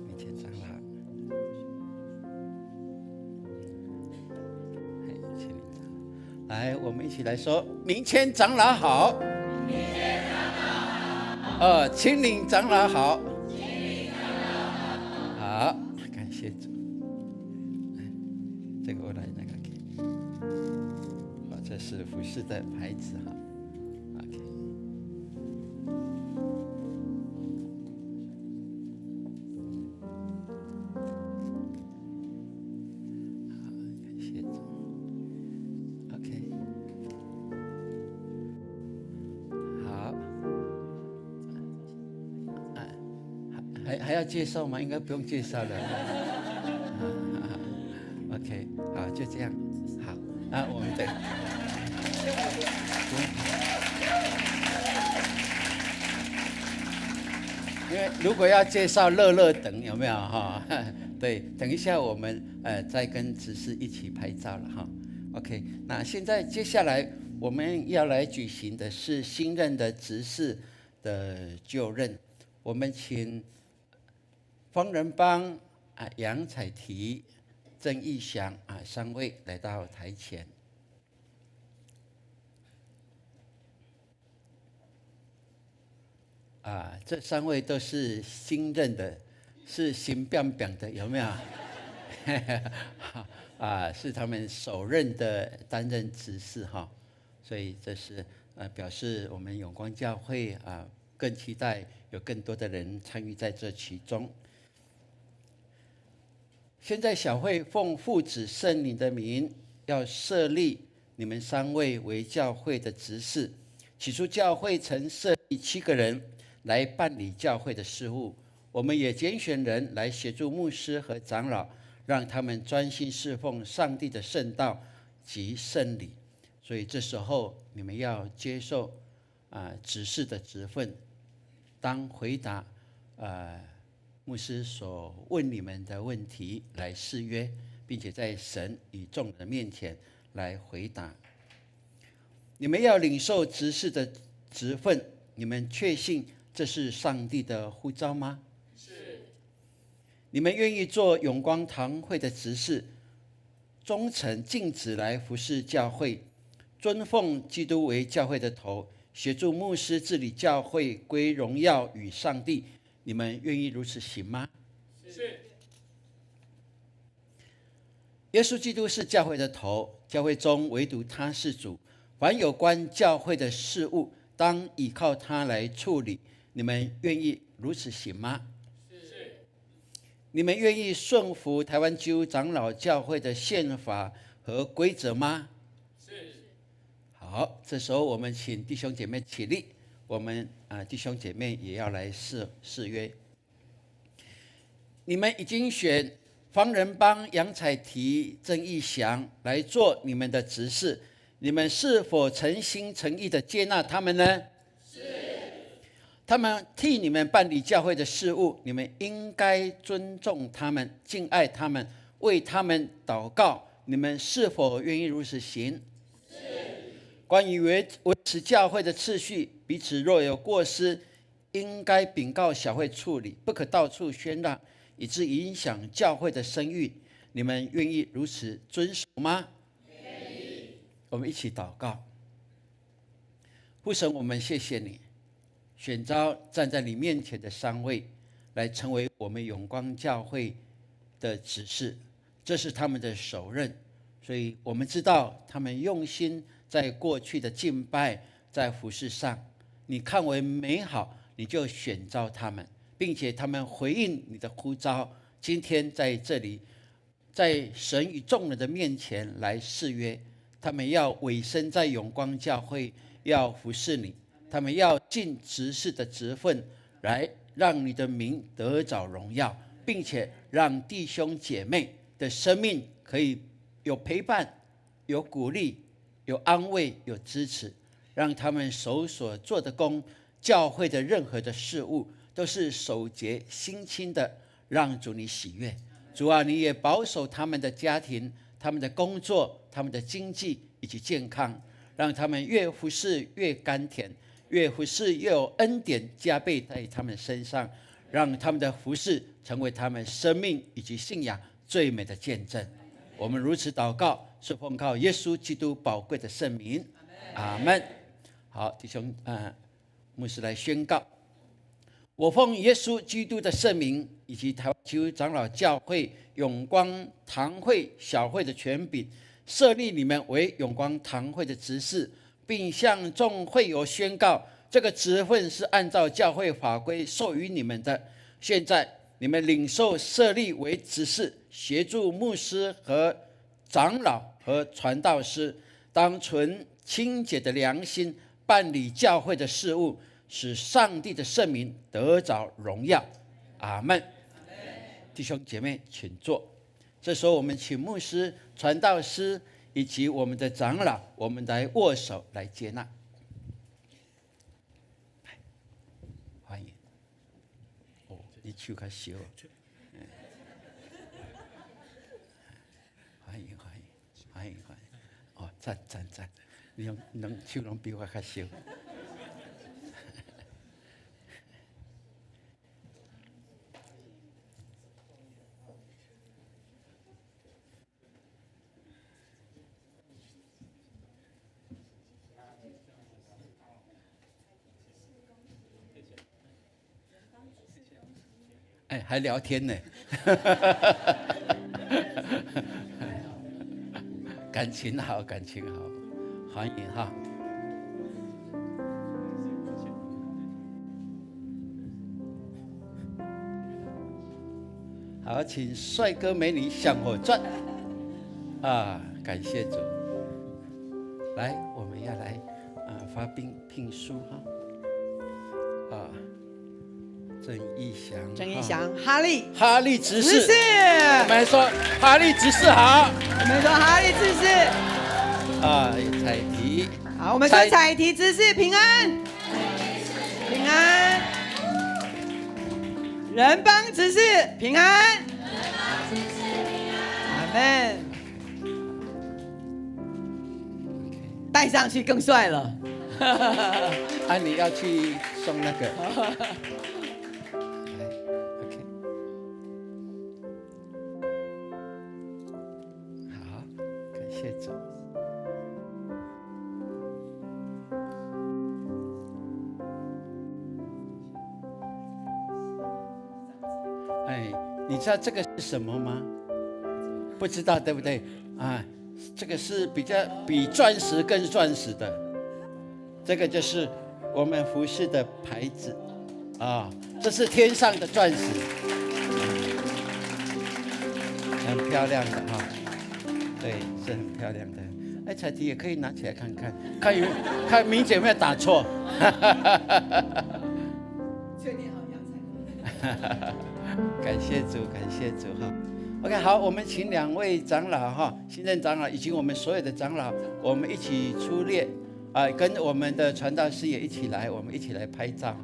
明天长老，来，我们一起来说：明天长老好。清领长老好，好，感谢主。这个我来那个给，这是服侍的牌子哈。OK， 好，感谢主。OK， 好。还要介绍吗？应该不用介绍了。OK， 好，就这样。好，我们对。因为如果要介绍乐乐等有没有哈？对，等一下我们再跟执事一起拍照了哈。OK， 那现在接下来我们要来举行的是新任的执事的就任，我们请方仁邦、杨彩缇、郑义祥三位来到台前。这三位都是新任的，是新变变的，有没有？是他们首任的担任执事哈，所以这是表示我们永光教会更期待有更多的人参与在这其中。现在小会奉父子圣灵的名，要设立你们3位为教会的执事。起初教会曾设立7个人来办理教会的事务，我们也拣选人来协助牧师和长老，让他们专心侍奉上帝的圣道及圣礼。所以这时候你们要接受执事的职分，当回答牧师所问你们的问题来誓约，并且在神与众人面前来回答。你们要领受执事的职分，你们确信这是上帝的呼召吗？是。你们愿意做永光堂会的执事，忠诚尽职来服侍教会，尊奉基督为教会的头，协助牧师治理教会，归荣耀与上帝。你们愿意如此行吗？是。耶稣基督是教会的头，教会中唯独他是主，凡有关教会的事物，当依靠他来处理。你们愿意如此行吗？是。你们愿意顺服台湾基督长老教会的宪法和规则吗？是。好，这时候我们请弟兄姐妹起立，我们弟兄姐妹也要来誓约。你们已经选方仁邦、杨彩缇、郑义祥来做你们的执事，你们是否诚心诚意的接纳他们呢？是。他们替你们办理教会的事务，你们应该尊重他们，敬爱他们，为他们祷告。你们是否愿意如此行？是。关于维持教会的次序，彼此若有过失，应该禀告小会处理，不可到处宣让，以致影响教会的声誉。你们愿意如此遵守吗？愿意。我们一起祷告。父神，我们谢谢你选召站在你面前的3位来成为我们永光教会的执事，这是他们的首任，所以我们知道他们用心在过去的敬拜，在服事上，你看为美好，你就选召他们，并且他们回应你的呼召，今天在这里，在神与众人的面前来誓约，他们要委身在永光教会，要服侍你，他们要尽执事的职分，来让你的名得着荣耀，并且让弟兄姐妹的生命可以有陪伴，有鼓励，有安慰，有支持，让他们手所做的工，教会的任何的事物都是守节心清的，让主你喜悦。主啊，你也保守他们的家庭、他们的工作、他们的经济以及健康，让他们越服侍越甘甜，越服侍越有恩典加倍在他们身上，让他们的服侍成为他们生命以及信仰最美的见证。我们如此祷告，是奉靠耶稣基督宝贵的圣名，阿们。好，弟兄牧师来宣告：我奉耶稣基督的圣名，以及台湾基督长老教会永光堂会小会的权柄，设立你们为永光堂会的执事，并向众会友宣告，这个职分是按照教会法规授予你们的。现在你们领受设立为执事，协助牧师和长老和传道师，当存清洁的良心办理教会的事务，使上帝的圣名得着荣耀。阿们。弟兄姐妹请坐。这时候我们请牧师、传道师以及我们的长老，我们来握手来接纳。欢迎。你手较小。欢迎。赞。你手拢比我较小。还聊天呢，感情好，欢迎哈。好，请帅哥美女向我转。啊，感谢主。来，我们要来发聘书哈。郑义祥，哈利执事，执事，我们说哈利执事好。我们说哈利执事。彩提，好，我们说彩提执事平安，平安。人邦执事平安，阿门。戴上去更帅了。你要去送那个。OK， 好，感谢主。你知道这个是什么吗？不知道对不对？这个是比钻石更钻石的，这个就是我们服饰的牌子这是天上的钻石，很漂亮的对，是很漂亮的。彩提也可以拿起来看看，看明姐有没有打错。确定好洋彩。感谢主OK， 好，我们请2位长老新任长老以及我们所有的长老，我们一起出列跟我们的传道师也一起来，我们一起来拍照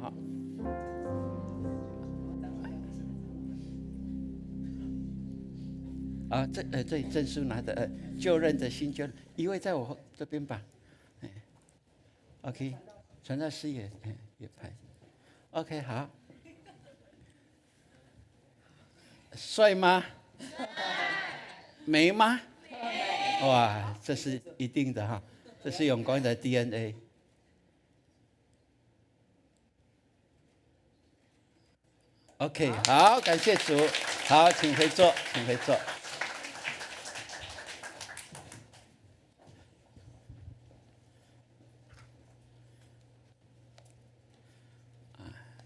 这里证书拿的就任的新就任，一位在我这边吧。OK， 传道师也拍。OK， 好。帅吗？美吗？哇，这是一定的这是永光的 DNA。OK， 好，感谢主。好，请回座。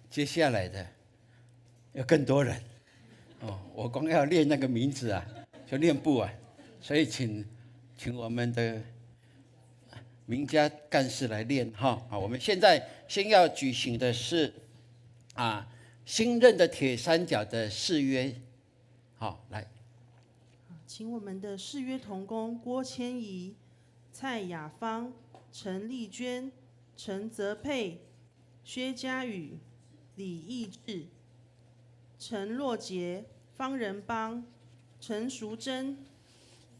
接下来的有更多人。我光要念那个名字就念不完，所以请我们的名家干事来念我们现在先要举行的是新任的铁三角的誓约，来，请我们的誓约同工郭千怡、蔡雅芳、陈丽娟、陈泽佩、薛佳宇、李义志、陈若杰、方仁邦、陈淑贞、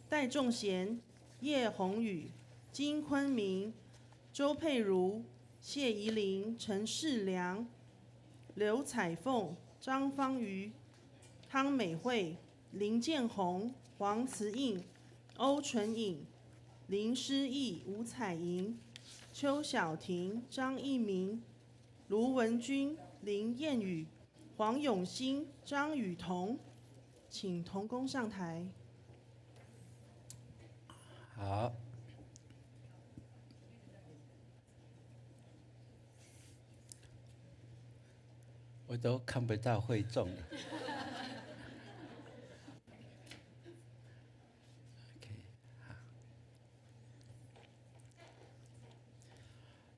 戴仲贤、叶宏宇、金坤明、周佩如、谢怡玲、陈世良、刘彩凤、张芳瑜、汤美惠、林建宏、黄慈印、欧纯颖、林诗义、吴彩莹、邱小婷、张一鸣、卢文君、林燕宇、黄永兴、张雨桐，请同工上台。好。我都看不到会众了。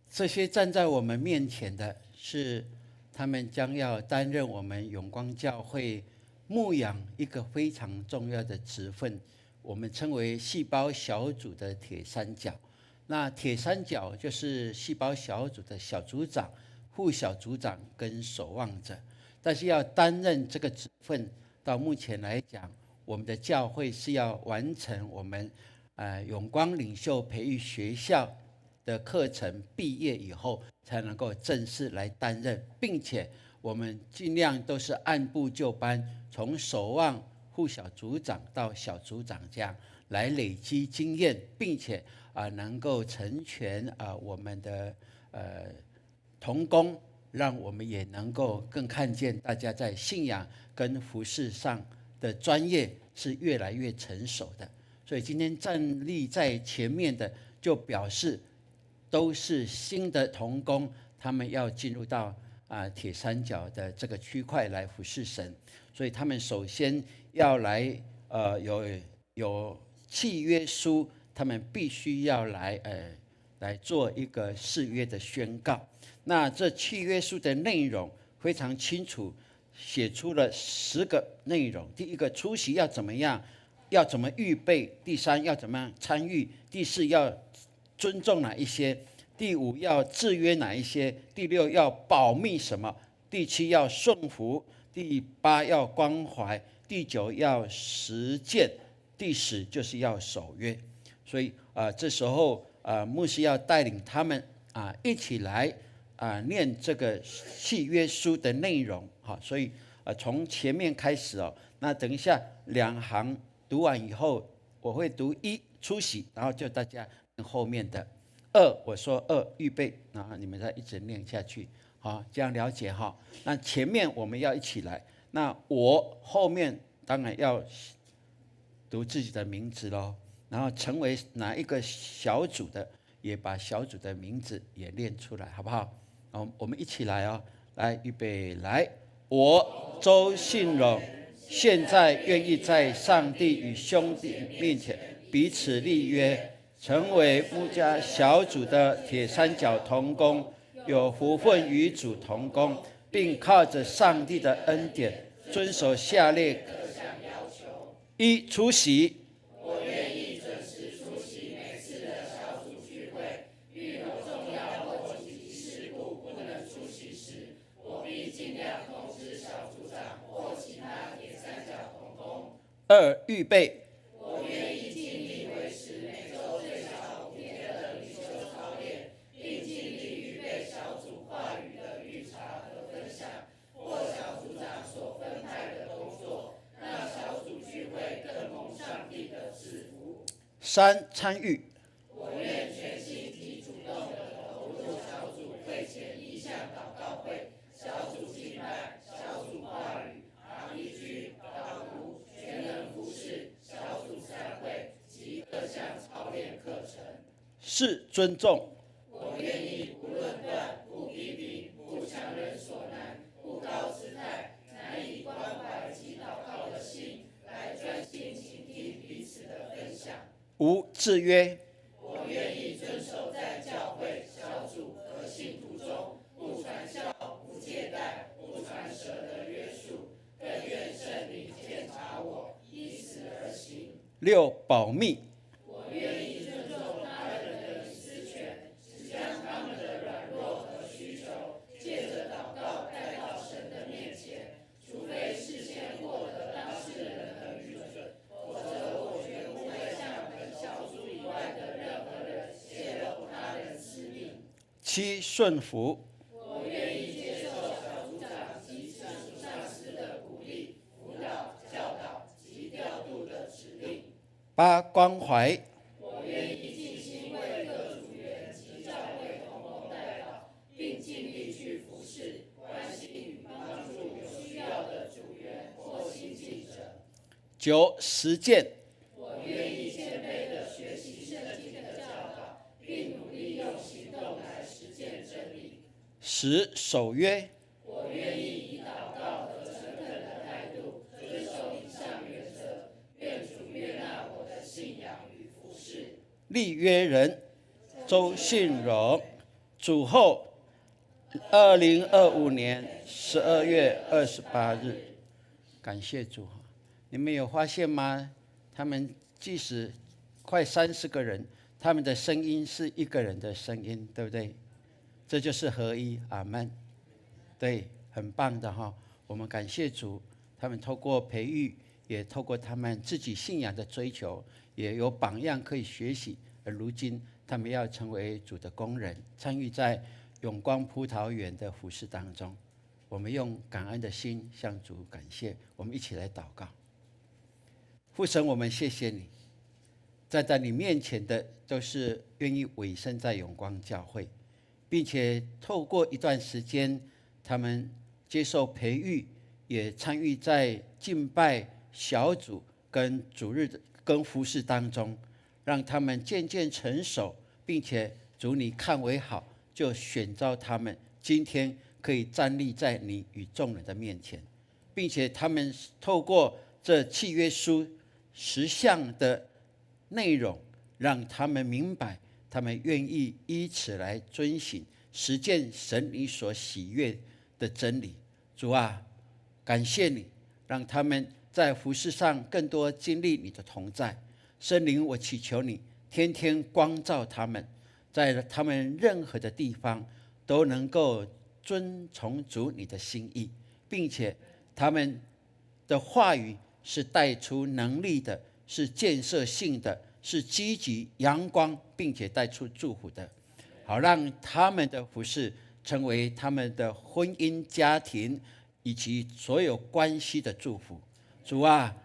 这些站在我们面前的是他们将要担任我们永光教会牧养一个非常重要的职分，我们称为细胞小组的铁三角。那铁三角就是细胞小组的小组长、副小组长跟守望者。但是要担任这个职分，到目前来讲，我们的教会是要完成我们永光领袖培育学校的课程毕业以后，才能够正式来担任，并且我们尽量都是按部就班，从守望、副小组长到小组长这样来累积经验，并且能够成全我们的同工，让我们也能够更看见大家在信仰跟服事上的专业是越来越成熟的。所以今天站立在前面的，就表示都是新的同工，他们要进入到铁三角的这个区块来服侍神，所以他们首先要来有契约书，他们必须要来做一个誓约的宣告。那这契约书的内容非常清楚，写出了10个内容。第一个，出席要怎么样，要怎么预备；第3，要怎么样参与；第4，要尊重哪一些；第5，要制约哪一些；第6，要保密什么；第7，要顺服；第8，要关怀；第9，要实践；第10，就是要守约。所以这时候牧师要带领他们一起来念这个契约书的内容。所以从前面开始那等一下2行读完以后，我会读1出席，然后就大家念后面的2，我说2预备，然后你们再一直念下去，这样了解哈。那前面我们要一起来，那我后面当然要读自己的名字咯，然后成为哪一个小组的，也把小组的名字也念出来，好不好？我们一起来来预备来，我周信荣现在愿意在上帝与兄弟面前彼此立约，成为牧家小组的铁三角同工，有福分与主同工，并靠着上帝的恩典遵守下列各项要求：1出席。我愿意准时出席每次的小组聚会，遇有重要或紧急事故不能出席时，我必尽量通知小组长或其他铁三角同工。2预备。我愿意尽力维持每周最少5天的灵修操练，并尽力预备小组话语的预查和分享，或小组长所分派的工作，让小组聚会更蒙上帝的赐福。3参与。我愿全心及主动地投入小组会前意向祷告会、小组敬拜、小组话语、RPG、导读、全能服事、小组散会及各项操练课程。4尊重。我愿意不论断、不批评、不强人所难、不高姿态，乃以关怀及祷告的心来专心倾听彼此的分享。5制约。我愿意遵守在教会、小组和信徒中不传销、不借贷、不传舌的约束，更愿圣灵检查我，依此而行。6保密。我愿意尊重他人的隐私权，只将他们的软弱和需求借着祷告带到神的面前，除非事先获得当事人的允准，否则我绝不会向本小组以外的任何人泄露他人私密。7顺服。我愿意接受小组长及直属上司的鼓励、辅导、教导及调度的指令。8关怀。我愿意尽心为各组员及教会同工代祷，并尽力去服侍、关心与帮助有需要的组员或新进者。9实践。我愿意谦卑地学习圣经的教导，并努力用行动来实践真理。10守约。我愿意以祷告和诚恳的态度遵守以上原则，愿主悦纳我的信仰与服事。立约人周信荣，主后2025年12月28日。感谢主。你们有发现吗？他们即使快30个人，他们的声音是一个人的声音，对不对？这就是合一。阿们。对，很棒的哈。我们感谢主，他们透过培育，也透过他们自己信仰的追求，也有榜样可以学习。而如今他们要成为主的工人，参与在永光葡萄园的服事当中。我们用感恩的心向主感谢。我们一起来祷告。父神，我们谢谢你，站在你面前的都是愿意委身在永光教会，并且透过一段时间，他们接受培育，也参与在敬拜小组跟主日跟服事当中，让他们渐渐成熟，并且主你看为好，就选召他们今天可以站立在你与众人的面前，并且他们透过这契约书10项的内容，让他们明白，他们愿意依此来遵行实践神你所喜悦的真理。主啊，感谢你，让他们在服事上更多经历你的同在。圣灵，我祈求你天天光照他们，在他们任何的地方都能够遵从主你的心意，并且他们的话语是带出能力的，是建设性的，是积极阳光，并且带出祝福的，好让他们的服事成为他们的婚姻家庭以及所有关系的祝福。主啊，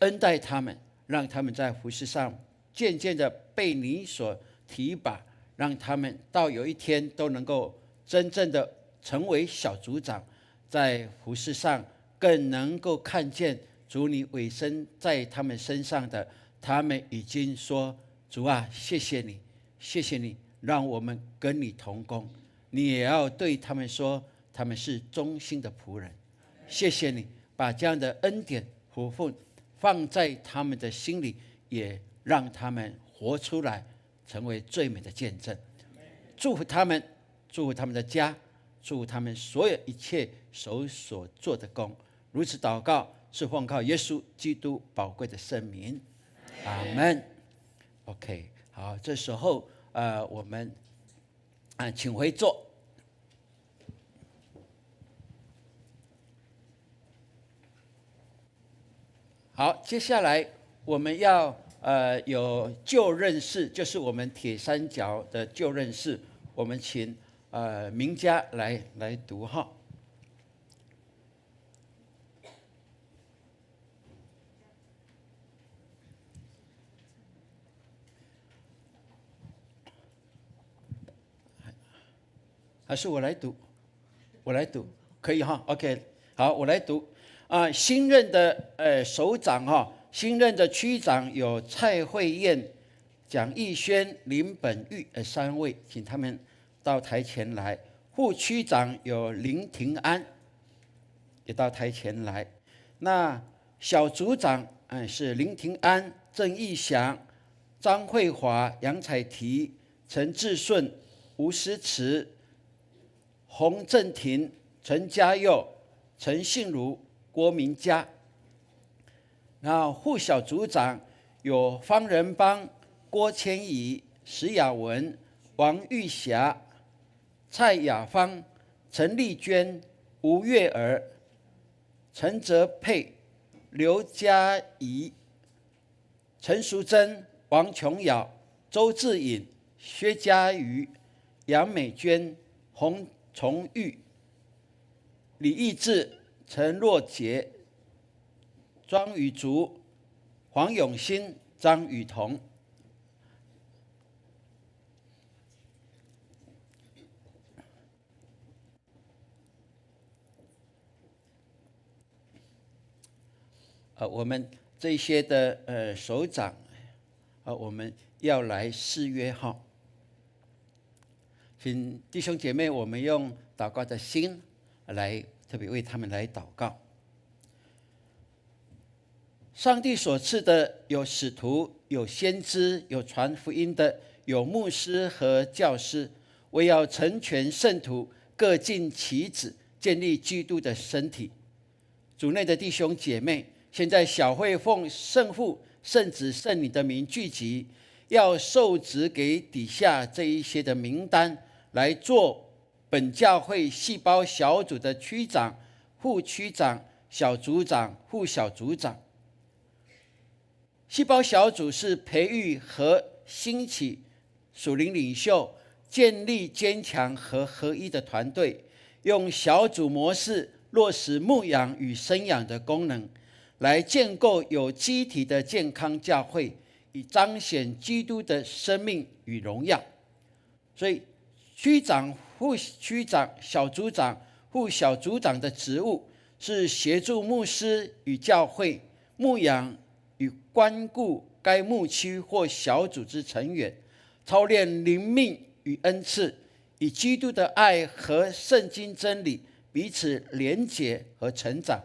恩待他们，让他们在服事上渐渐的被你所提拔，让他们到有一天都能够真正的成为小组长，在服事上更能够看见主你委身在他们身上的。他们已经说，主啊，谢谢你，谢谢你让我们跟你同工。你也要对他们说，他们是忠心的仆人。谢谢你把这样的恩典福分放在他们的心里，也让他们活出来，成为最美的见证。祝福他们，祝福他们的家，祝福他们所有一切手所做的工。如此祷告，是奉靠耶稣基督宝贵的圣名。阿们。OK， 好，这时候我们请回座。好，接下来我们要有就任式，就是我们铁三角的就任式，我们请名家来读哈。还是我来读？我来读，可以哈 ？OK， 好，我来读。新任的首长哈，新任的区长有蔡慧燕、蒋义轩、林本玉3位，请他们到台前来。副区长有林庭安，也到台前来。那小组长是林庭安、郑义祥、张慧华、杨彩缇、陈志顺、吴思慈、洪正廷、陈嘉佑、陈信如、郭明佳。然后副小组长有方仁邦、郭千怡、石雅文、王玉霞、蔡雅芳、陈丽娟、吴月儿、陈泽佩、刘嘉怡、陈淑贞、王琼瑶、周志颖、薛家瑜、杨美娟、洪崇玉、李义智、陈若杰、庄宇竹、黄永新、张雨桐。我们这些的首长，我们要来誓约哈。请弟兄姐妹，我们用祷告的心来特别为他们来祷告。上帝所赐的有使徒，有先知，有传福音的，有牧师和教师，为要成全圣徒，各尽其职，建立基督的身体。主内的弟兄姐妹，现在小会奉圣父、圣子、圣灵的名聚集，要受职给底下这一些的名单，来做本教会细胞小组的区长、副区长、小组长、副小组长。细胞小组是培育和兴起属灵领袖，建立坚强和合一的团队，用小组模式落实牧养与生养的功能，来建构有机体的健康教会，以彰显基督的生命与荣耀。所以区长、副区长、小组长、副小组长的职务是协助牧师与教会牧养与关顾该牧区或小组织成员，操练灵命与恩赐，以基督的爱和圣经真理彼此连结和成长，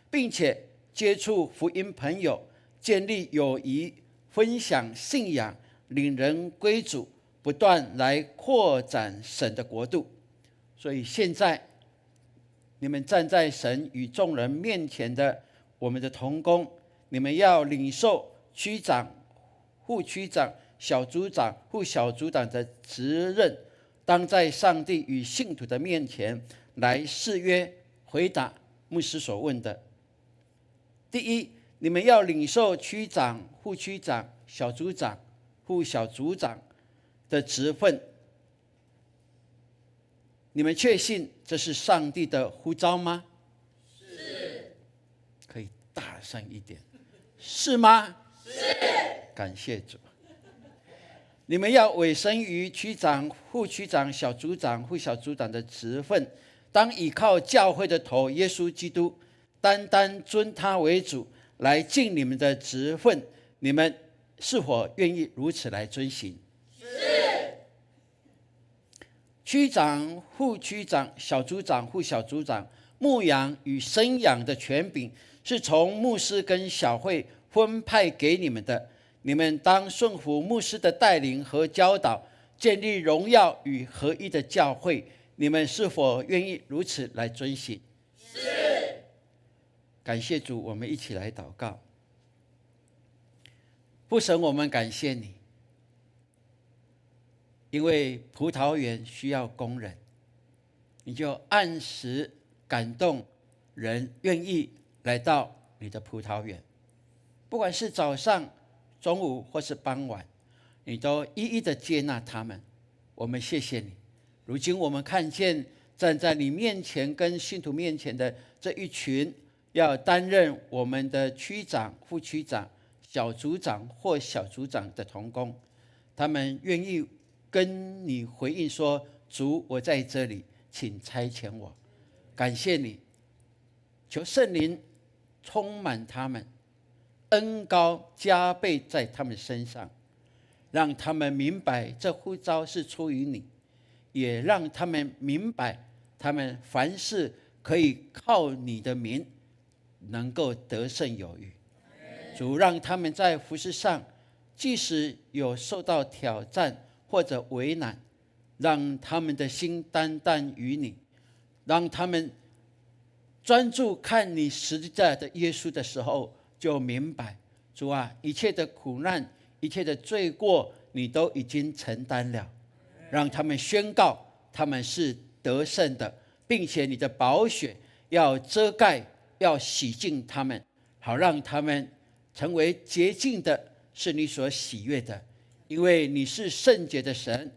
并且接触福音朋友，建立友谊，分享信仰，领人归主，不断来扩展神的国度。所以现在你们站在神与众人面前的我们的同工，你们要领受区长、副区长、小组长、副小组长的职任，当在上帝与信徒的面前来誓约回答牧师所问的。第一，你们要领受区长、副区长、小组长、副小组长的职分。你们确信这是上帝的呼召吗？是。可以大声一点，是吗？是。感谢主。你们要委身于区长、副区长、小组长、副小组长的职分，当倚靠教会的头耶稣基督，单单尊他为主，来尽你们的职分。你们是否愿意如此来遵行？是。区长、副区长、小组长、副小组长牧养与生养的权柄，是从牧师跟小会分派给你们的。你们当顺服牧师的带领和教导，建立荣耀与合一的教会。你们是否愿意如此来遵行？是。感谢主，我们一起来祷告。父神，我们感谢你，因为葡萄园需要工人，你就按时感动人愿意来到你的葡萄园，不管是早上、中午或是傍晚，你都一一的接纳他们。我们谢谢你。如今我们看见站在你面前跟信徒面前的这一群要担任我们的区长、副区长、小组长或小组长的同工，他们愿意跟你回应说：主，我在这里，请差遣我。感谢你，求圣灵充满他们，恩膏加倍在他们身上，让他们明白这呼召是出于你，也让他们明白他们凡事可以靠你的名能够得胜有余。主，让他们在服事上，即使有受到挑战或者为难，让他们的心单单于你，让他们专注看你实在的耶稣的时候，就明白，主啊，一切的苦难、一切的罪过，你都已经承担了。让他们宣告他们是得胜的，并且你的宝血要遮盖、要洗净他们，好让他们成为洁净的，是你所喜悦的。因为你是圣洁的神，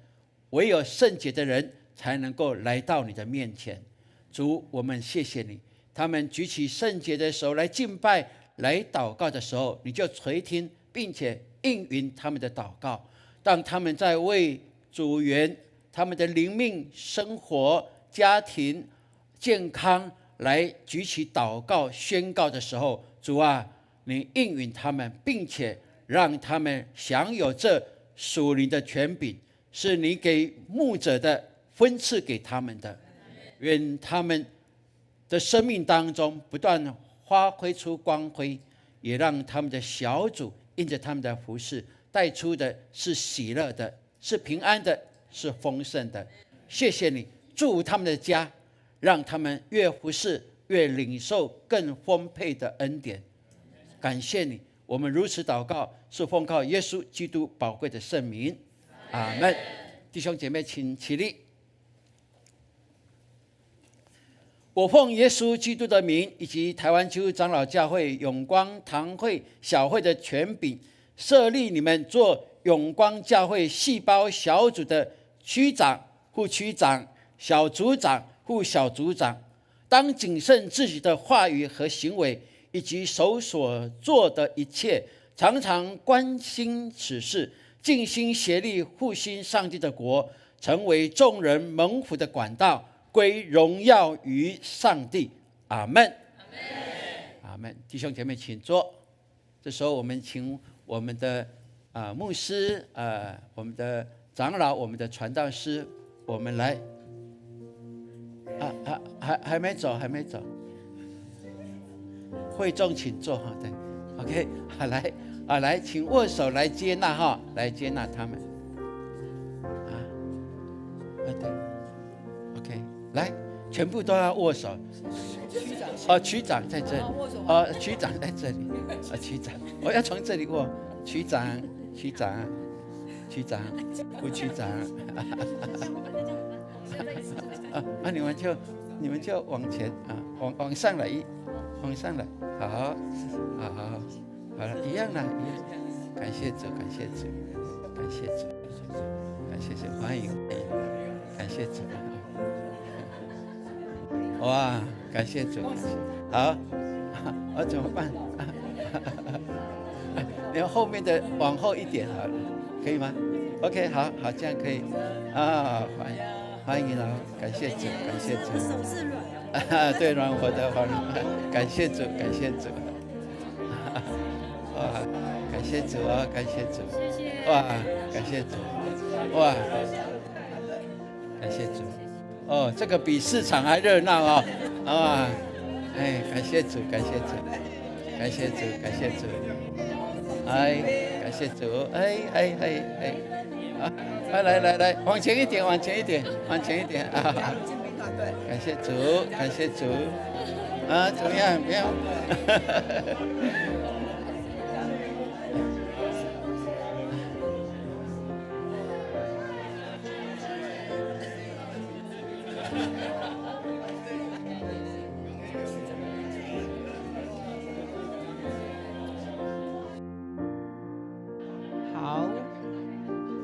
唯有圣洁的人才能够来到你的面前。主，我们谢谢你，他们举起圣洁的手来敬拜、来祷告的时候，你就垂听，并且应允他们的祷告。当他们在为主员他们的灵命、生活、家庭、健康来举起祷告、宣告的时候，主啊，你应允他们，并且让他们享有这属灵的权柄，是你给牧者的分赐给他们的。愿他们的生命当中不断发挥出光辉，也让他们的小组因着他们的服事带出的是喜乐的，是平安的，是丰盛的。谢谢你，祝福他们的家，让他们越服事越领受更丰沛的恩典。感谢你，我们如此祷告，是奉靠耶稣基督宝贵的圣名，阿们。弟兄姐妹，请起立。我奉耶稣基督的名，以及台湾基督长老教会永光堂会小会的权柄，设立你们做永光教会细胞小组的区长、副区长、小组长、副小组长，当谨慎自己的话语和行为，以及手所做的一切，常常关心此事，尽心协力复兴上帝的国，成为众人蒙福的管道，归荣耀于上帝。阿们。阿们。弟兄姐妹，请坐。这时候，我们请我们的牧师、我们的长老、我们的传道师我们来，还没走，会众请坐哈，对 ，OK， 好来，请握手来接纳哈，来接纳他们，对 ，OK， 来，全部都要握手。区长在这里，区长在这里，区长，我要从这里握，区长，副区长，你们就往前往上来，好了，一样，感谢主，欢迎，感谢主，哇，感谢主，好，我怎么办？你后面的往后一点好了，可以吗 ？OK， 好，这样可以啊，欢迎了，感谢主，手是软，对，软和的，感谢主，哇，感谢主，谢谢，哇，感谢主，哇，感谢主。哦，这个比市场还热闹哦！哎，感谢主，哎，感谢主，来，往前一点啊！感谢主，怎么样？好，我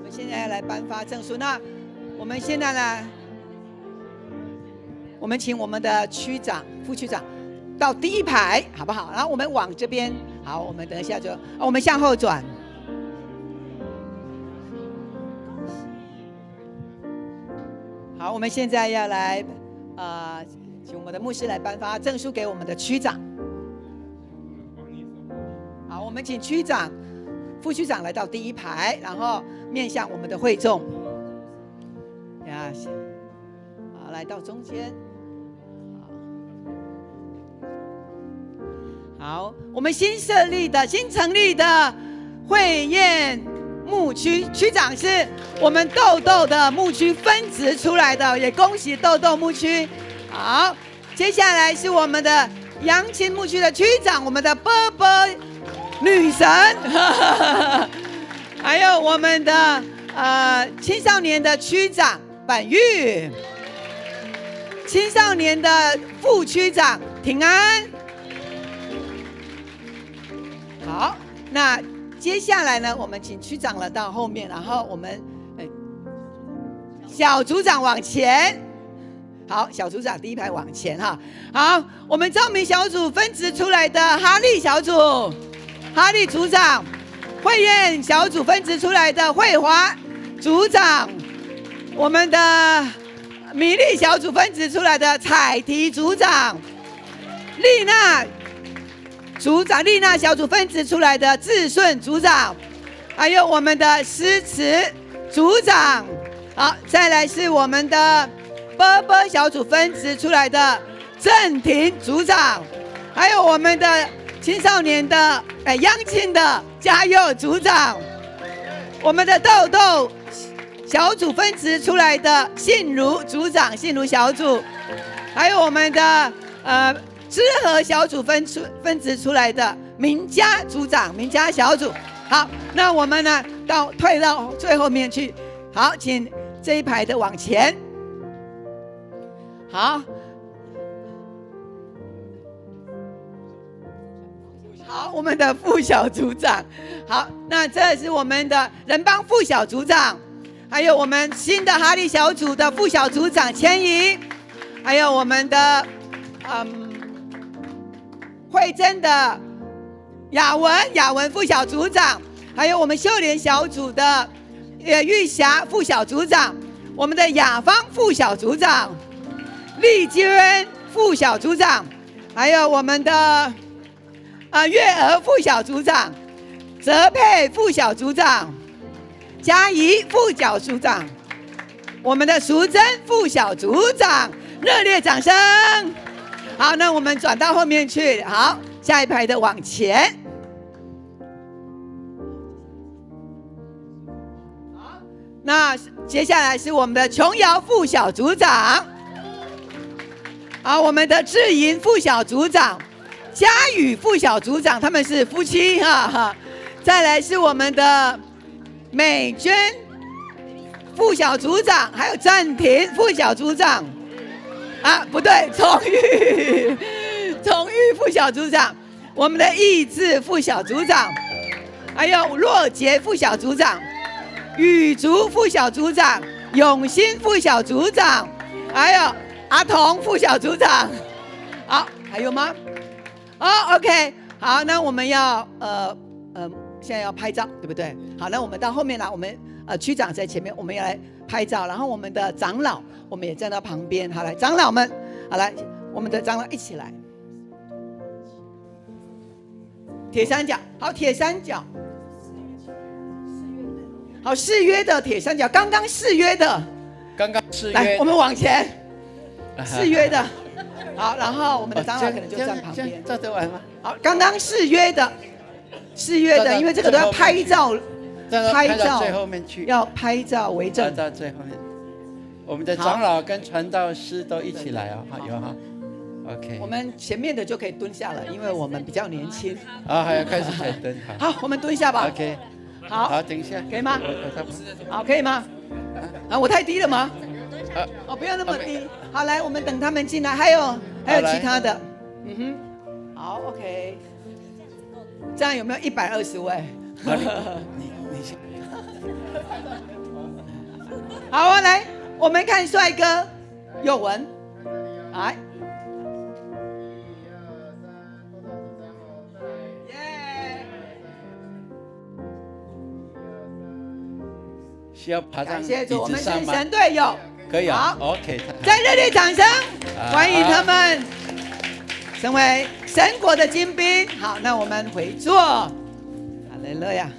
们现在要来颁发证书。那我们现在呢，我们请我们的区长、副区长到第一排，好不好？然后我们往这边，好，我们等一下就，我们向后转。好，我们现在要来，请我们的牧师来颁发证书给我们的区长。好，我们请区长、副区长来到第一排，然后面向我们的会众。好，来到中间。好，我们新成立的会宴牧区区长是我们豆豆的牧区分支出来的，也恭喜豆豆牧区。好，接下来是我们的阳青牧区的区长，我们的波波女神，还有我们的青少年的区长板玉，青少年的副区长庭安。好，那接下来呢，我们请区长了到后面，然后我们小组长往前。好，小组长第一排往前哈。好，我们照明小组分支出来的哈利小组，哈利组长；会宴小组分支出来的慧华组长；我们的米粒小组分支出来的彩提组长；丽娜组长，丽娜小组分支出来的志顺组长，还有我们的诗词组长。好，再来是我们的波波小组分支出来的郑婷组长，还有我们的青少年的央青的嘉佑组长，我们的豆豆小组分支出来的信如组长，信如小组，还有我们的知和小组分支出来的名家组长，名家小组。好，那我们呢退到最后面去。好，请这一排的往前。好，我们的副小组长。好，那这是我们的人帮副小组长，还有我们新的哈利小组的副小组长千怡，还有我们的慧珍的雅文副小组长，还有我们秀莲小组的玉霞副小组长，我们的雅芳副小组长，丽娟副小组长，还有我们的月娥副小组长，泽佩副小组长，嘉怡副小组长。我们的淑珍副小组长，热烈掌声。好，那我们转到后面去。好，下一排的往前。好，那接下来是我们的琼瑶副小组长。好，我们的志莹副小组长，佳宇副小组长，他们是夫妻哈。再来是我们的美娟副小组长，还有暂停副小组长。啊，不对，崇玉副小组长，我们的义智副小组长，还有若杰副小组长，雨竹副小组长，永新副小组长，还有阿童副小组长。好，还有吗？哦 ，OK， 好，那我们要现在要拍照，对不对？好，那我们到后面来，我们区长在前面，我们要来拍照，然后我们的长老我们也站到旁边。好，来，长老们，好来，我们的长老一起来。铁三角，好，铁三角，好，誓约的铁三角，刚刚誓约的，来，我们往前，誓约的，好，然后我们的长老可能就站旁边，照得完吗？好，刚刚誓约的，因为这个都要拍照。拍到最后面去，要拍照为证。到最后面，我们的长老跟传道师都一起来哦，好有哈。OK， 我们前面的就可以蹲下了，因为我们比较年轻。好，还要开始才蹲。好，我们蹲下吧。 OK， 好，等一下，可以吗？好，可以吗？啊，我太低了吗？哦，不要那么低。好，来，我们等他们进来，还有其他的。好 ，OK。这样有没有120位？你先。好啊，来，我们看帅哥佑文，来。需要爬上感谢主，我们是椅子上吗？神队友，可以啊。好 OK， 再热烈掌声欢迎他们成为神国的精兵。好，那我们回座。哈利路亚。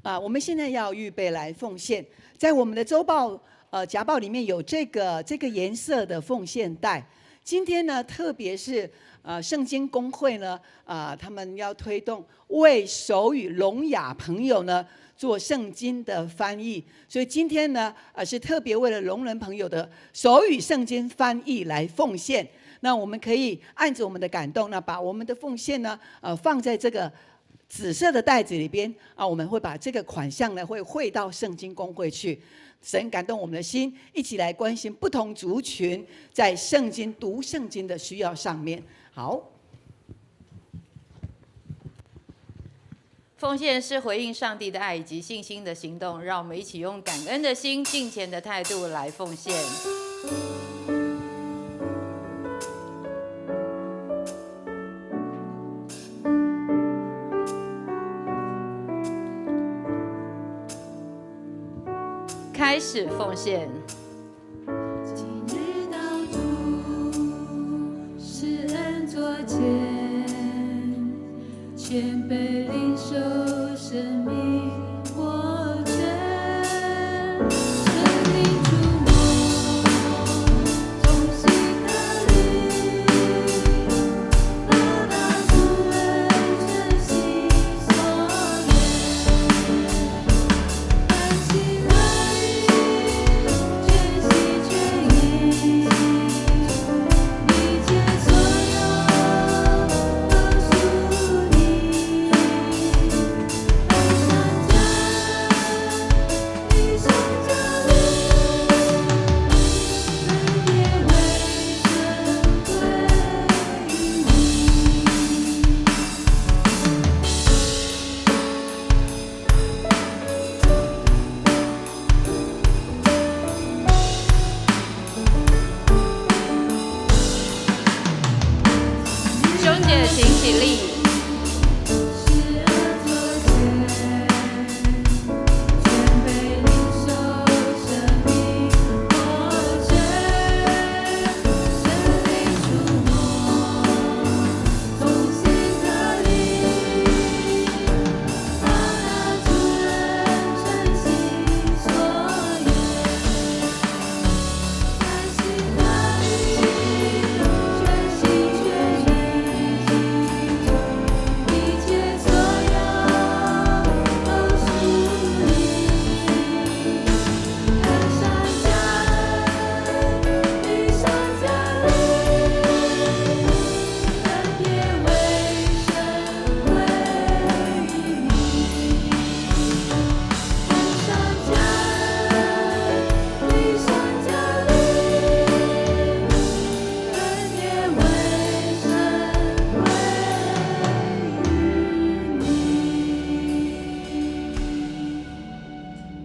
好我们现在要预备来奉献，在我们的周报夹报里面有这个颜色的奉献袋。今天呢，特别是圣经公会呢他们要推动为手语聋哑朋友呢做圣经的翻译，所以今天呢是特别为了聋人朋友的手语圣经翻译来奉献。那我们可以按着我们的感动，那把我们的奉献呢放在这个紫色的袋子里边我们会把这个款项呢会汇到圣经公会去。神感动我们的心，一起来关心不同族群在圣经读圣经的需要上面。好，奉献是回应上帝的爱以及信心的行动，让我们一起用感恩的心、敬虔的态度来奉献。开始奉献。今日道主施恩座前，谦卑领受生命活泉，生命触摸中心的律，报答主人真心所愿，安息乐意。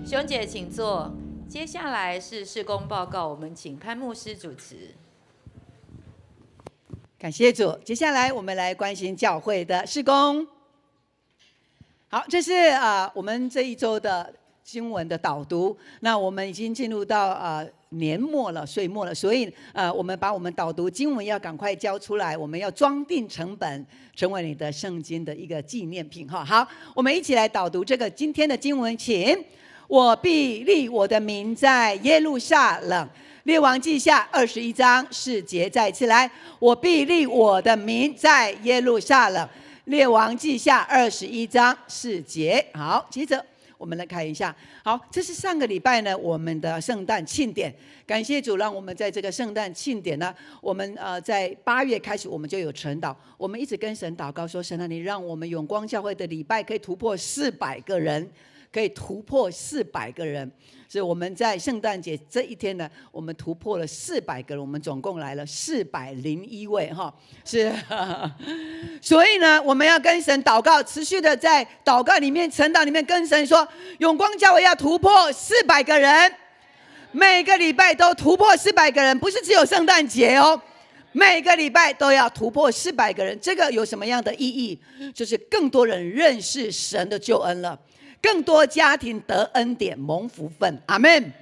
兄姐请坐。接下来是事工报告，我们请潘牧师主持。感谢主。接下来我们来关心教会的事工。好，这是我们这一周的经文的导读。那我们已经进入到年末了，岁末了，所以我们把我们导读经文要赶快交出来，我们要装订成本，成为你的圣经的一个纪念品哈。好，我们一起来导读这个今天的经文，请。我必立我的名在耶路撒冷。列王记下21章4节，再一次来，我必立我的名在耶路撒冷。列王记下21章4节。好，接着我们来看一下。好，这是上个礼拜呢我们的圣诞庆典，感谢主，让我们在这个圣诞庆典呢，我们在8月开始我们就有晨祷，我们一直跟神祷告说，神啊，你让我们永光教会的礼拜可以突破400个人。可以突破400个人，所以我们在圣诞节这一天呢，我们突破了400个人，我们总共来了401位哈，是，所以呢，我们要跟神祷告，持续的在祷告里面、晨祷里面跟神说，永光教会要突破400个人，每个礼拜都突破400个人，不是只有圣诞节哦。每个礼拜都要突破400个人，这个有什么样的意义？就是更多人认识神的救恩了。更多家庭得恩典蒙福分，阿们！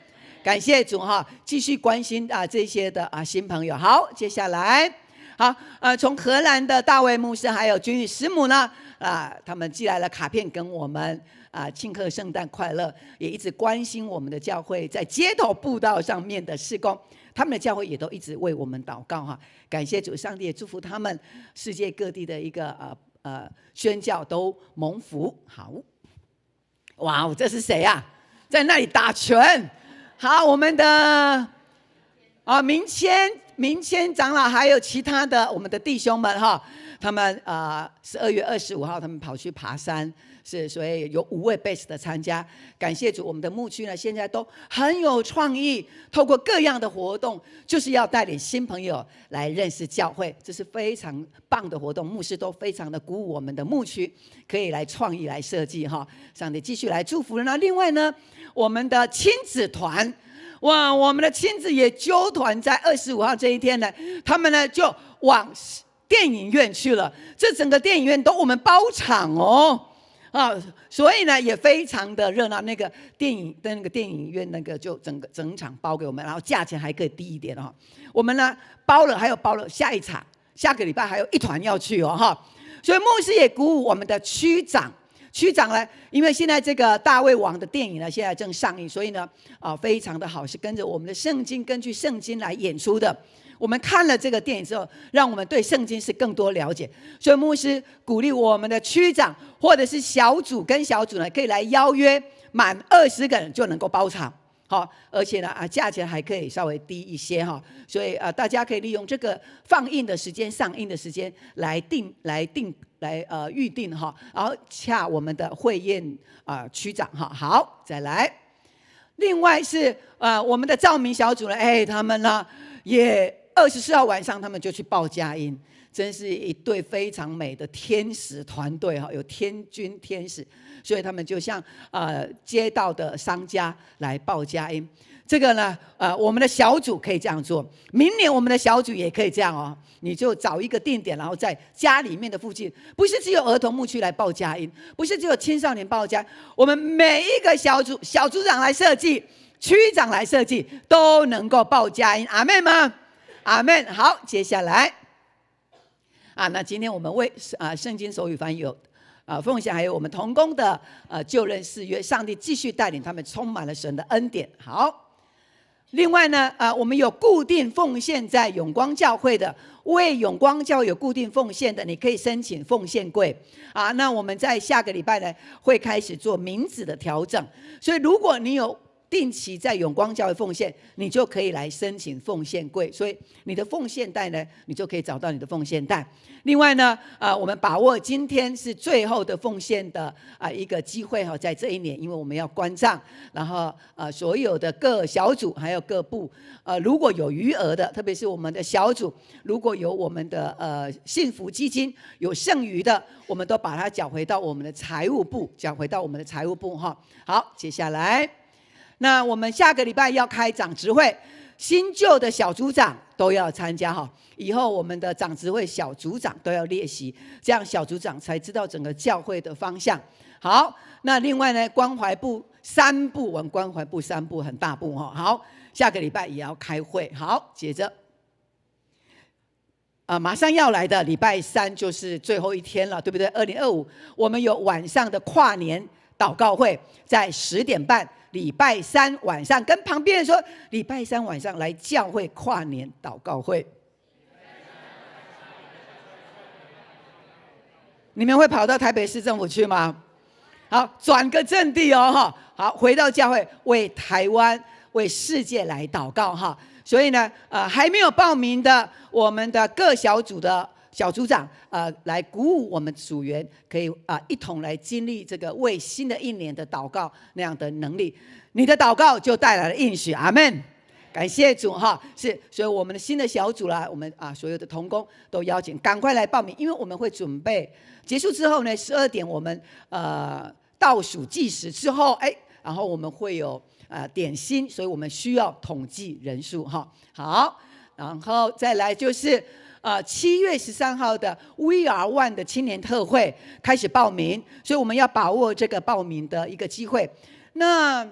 感谢主哈，继续关心这些的新朋友。好，接下来好从荷兰的大卫牧师还有君宇师母呢他们寄来了卡片跟我们庆贺圣诞快乐，也一直关心我们的教会在街头布道上面的事工，他们的教会也都一直为我们祷告哈。感谢主，上帝也祝福他们世界各地的一个宣教都蒙福。好。哇，这是谁啊？在那里打拳。好，我们的明谦长老还有其他的我们的弟兄们哈，他们12月25号他们跑去爬山，是，所以有5位贝斯的参加。感谢主，我们的牧区呢现在都很有创意，透过各样的活动，就是要带领新朋友来认识教会，这是非常棒的活动。牧师都非常的鼓舞我们的牧区，可以来创意来设计哈。上帝继续来祝福了。那另外呢，我们的亲子团，哇，我们的亲子也揪团在25号这一天呢，他们呢就往电影院去了，这整个电影院都我们包场哦。所以呢也非常的热闹，那个电影院那个就整场包给我们，然后价钱还可以低一点哦。我们呢包了，还有包了下一场，下个礼拜还有一团要去哦哈。所以牧师也鼓舞我们的区长呢，因为现在这个大卫王的电影呢现在正上映，所以呢非常的好，是跟着我们的圣经，根据圣经来演出的。我们看了这个电影之后，让我们对圣经是更多了解，所以牧师鼓励我们的区长或者是小组跟小组呢，可以来邀约满20个人就能够包场，好，而且呢价钱还可以稍微低一些哈，所以大家可以利用这个放映的时间、上映的时间来预定哈，然后洽我们的会宴区长哈。好，再来，另外是我们的照明小组呢，他们呢也24号晚上他们就去报佳音，真是一对非常美的天使团队哈，有天军天使，所以他们就像街道的商家来报佳音。这个呢我们的小组可以这样做，明年我们的小组也可以这样哦，你就找一个定点，然后在家里面的附近，不是只有儿童牧区来报佳音，不是只有青少年报佳音，我们每一个小组长来设计，区长来设计，都能够报佳音。阿们吗？阿们。好，接下来那今天我们为圣经手语翻译有奉献，还有我们同工的就任誓约，上帝继续带领他们，充满了神的恩典。好，另外呢我们有固定奉献在永光教会的，为永光教会有固定奉献的，你可以申请奉献柜那我们在下个礼拜呢会开始做名字的调整，所以如果你有定期在永光教会奉献，你就可以来申请奉献柜，所以你的奉献袋呢，你就可以找到你的奉献袋。另外呢我们把握今天是最后的奉献的一个机会在这一年，因为我们要关账，然后所有的各小组还有各部如果有余额的，特别是我们的小组，如果有我们的幸福基金有剩余的，我们都把它缴回到我们的财务部，好，接下来那我们下个礼拜要开长执会，新旧的小组长都要参加哈。以后我们的长执会小组长都要列席，这样小组长才知道整个教会的方向。好，那另外呢，关怀部3部，我们关怀部3部很大部哈。好，下个礼拜也要开会。好，接着，马上要来的礼拜3就是最后一天了，对不对？2025我们有晚上的跨年祷告会，在10点半，礼拜3晚上，跟旁边人说，礼拜3晚上来教会跨年祷告会。你们会跑到台北市政府去吗？好，转个阵地哦，哈，好，回到教会，为台湾、为世界来祷告哈。所以呢，还没有报名的，我们的各小组的小组长，来鼓舞我们组员，可以一同来经历这个为新的一年的祷告那样的能力。你的祷告就带来了应许，阿们。感谢主哈，是，所以我们的新的小组啦，我们所有的同工都邀请，赶快来报名，因为我们会准备结束之后呢，12点我们倒数计时之后，然后我们会有点心，所以我们需要统计人数哈。好，然后再来就是7月13号的 We Are One 的青年特会开始报名，所以我们要把握这个报名的一个机会。那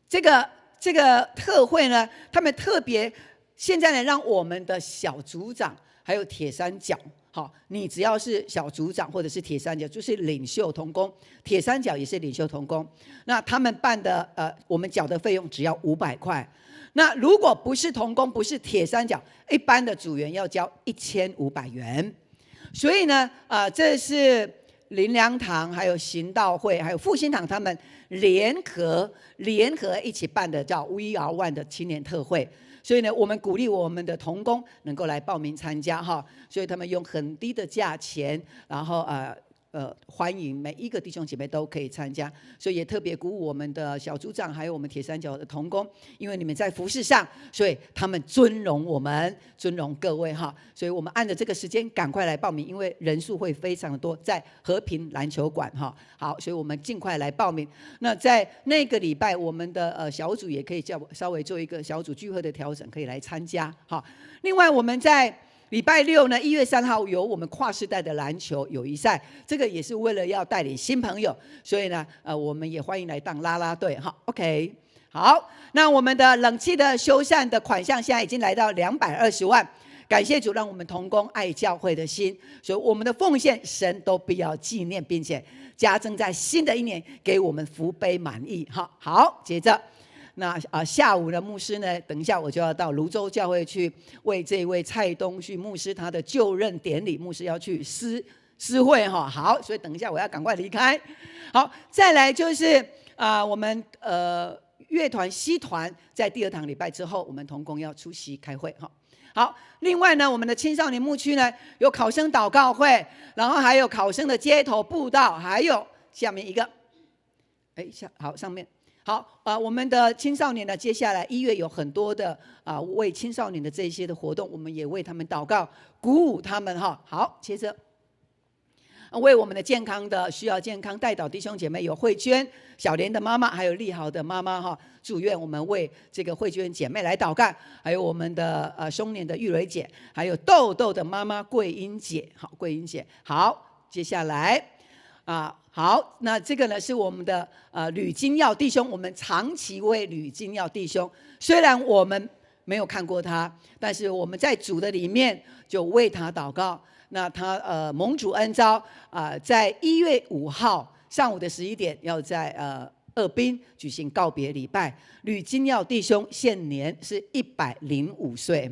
这个特会呢，他们特别现在呢，让我们的小组长还有铁三角，好，你只要是小组长或者是铁三角，就是领袖同工，铁三角也是领袖同工。那他们办的我们缴的费用只要500块。那如果不是同工，不是铁三角，一般的组员要交1500元。所以呢，这是灵粮堂、还有行道会、还有复兴堂他们联合一起办的叫 We Are One 的青年特会。所以呢，我们鼓励我们的同工能够来报名参加哈。所以他们用很低的价钱，然后欢迎每一个弟兄姐妹都可以参加。所以也特别鼓舞我们的小组长，还有我们铁三角的同工，因为你们在服事上，所以他们尊荣我们，尊荣各位哈。所以我们按着这个时间赶快来报名，因为人数会非常的多，在和平篮球馆哈。好，所以我们尽快来报名。那在那个礼拜，我们的小组也可以稍微做一个小组聚会的调整，可以来参加哈。另外我们在礼拜6呢，1月3号有我们跨世代的篮球友谊赛，这个也是为了要带领新朋友，所以呢，我们也欢迎来当啦啦队哈。OK， 好，那我们的冷气的修缮的款项现在已经来到220万，感谢主，让我们同工爱教会的心，所以我们的奉献神都必要纪念，并且加增在新的一年给我们福杯满溢哈。好，接着。那下午的牧师呢，等一下我就要到泸州教会去为这位蔡东旭牧师他的就任典礼，牧师要去诗会哈。好，所以等一下我要赶快离开。好，再来就是我们乐团西团在第2堂礼拜之后，我们同工要出席开会哈。好，另外呢，我们的青少年牧区呢有考生祷告会，然后还有考生的街头布道，还有下面一个，好上面。好，我们的青少年呢，接下来1月有很多的为青少年的这些的活动，我们也为他们祷告，鼓舞他们哈。好，接着为我们的健康的需要健康代祷弟兄姐妹有慧娟、小莲的妈妈，还有丽豪的妈妈哈，祝愿我们为这个慧娟姐妹来祷告，还有我们的松年的玉蕊姐，还有豆豆的妈妈桂英姐，好，桂英姐。好，接下来好，那这个呢是我们的吕金耀弟兄，我们长期为吕金耀弟兄，虽然我们没有看过他，但是我们在主的里面就为他祷告。那他蒙主恩召在1月5号上午的11点，要在二滨举行告别礼拜。吕金耀弟兄现年是105岁。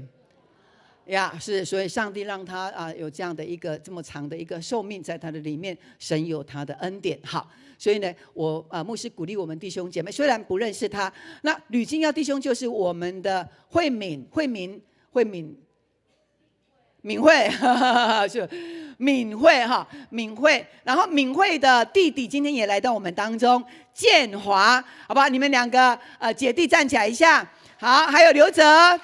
是，所以上帝让他有这样的一个这么长的一个寿命，在他的里面，神有他的恩典。好，所以呢，我牧师鼓励我们弟兄姐妹，虽然不认识他，那吕金耀弟兄就是我们的慧敏慧，是敏慧哈，敏慧。然后敏慧的弟弟今天也来到我们当中，建华，好吧，你们2个姐弟站起来一下。好，还有刘哲。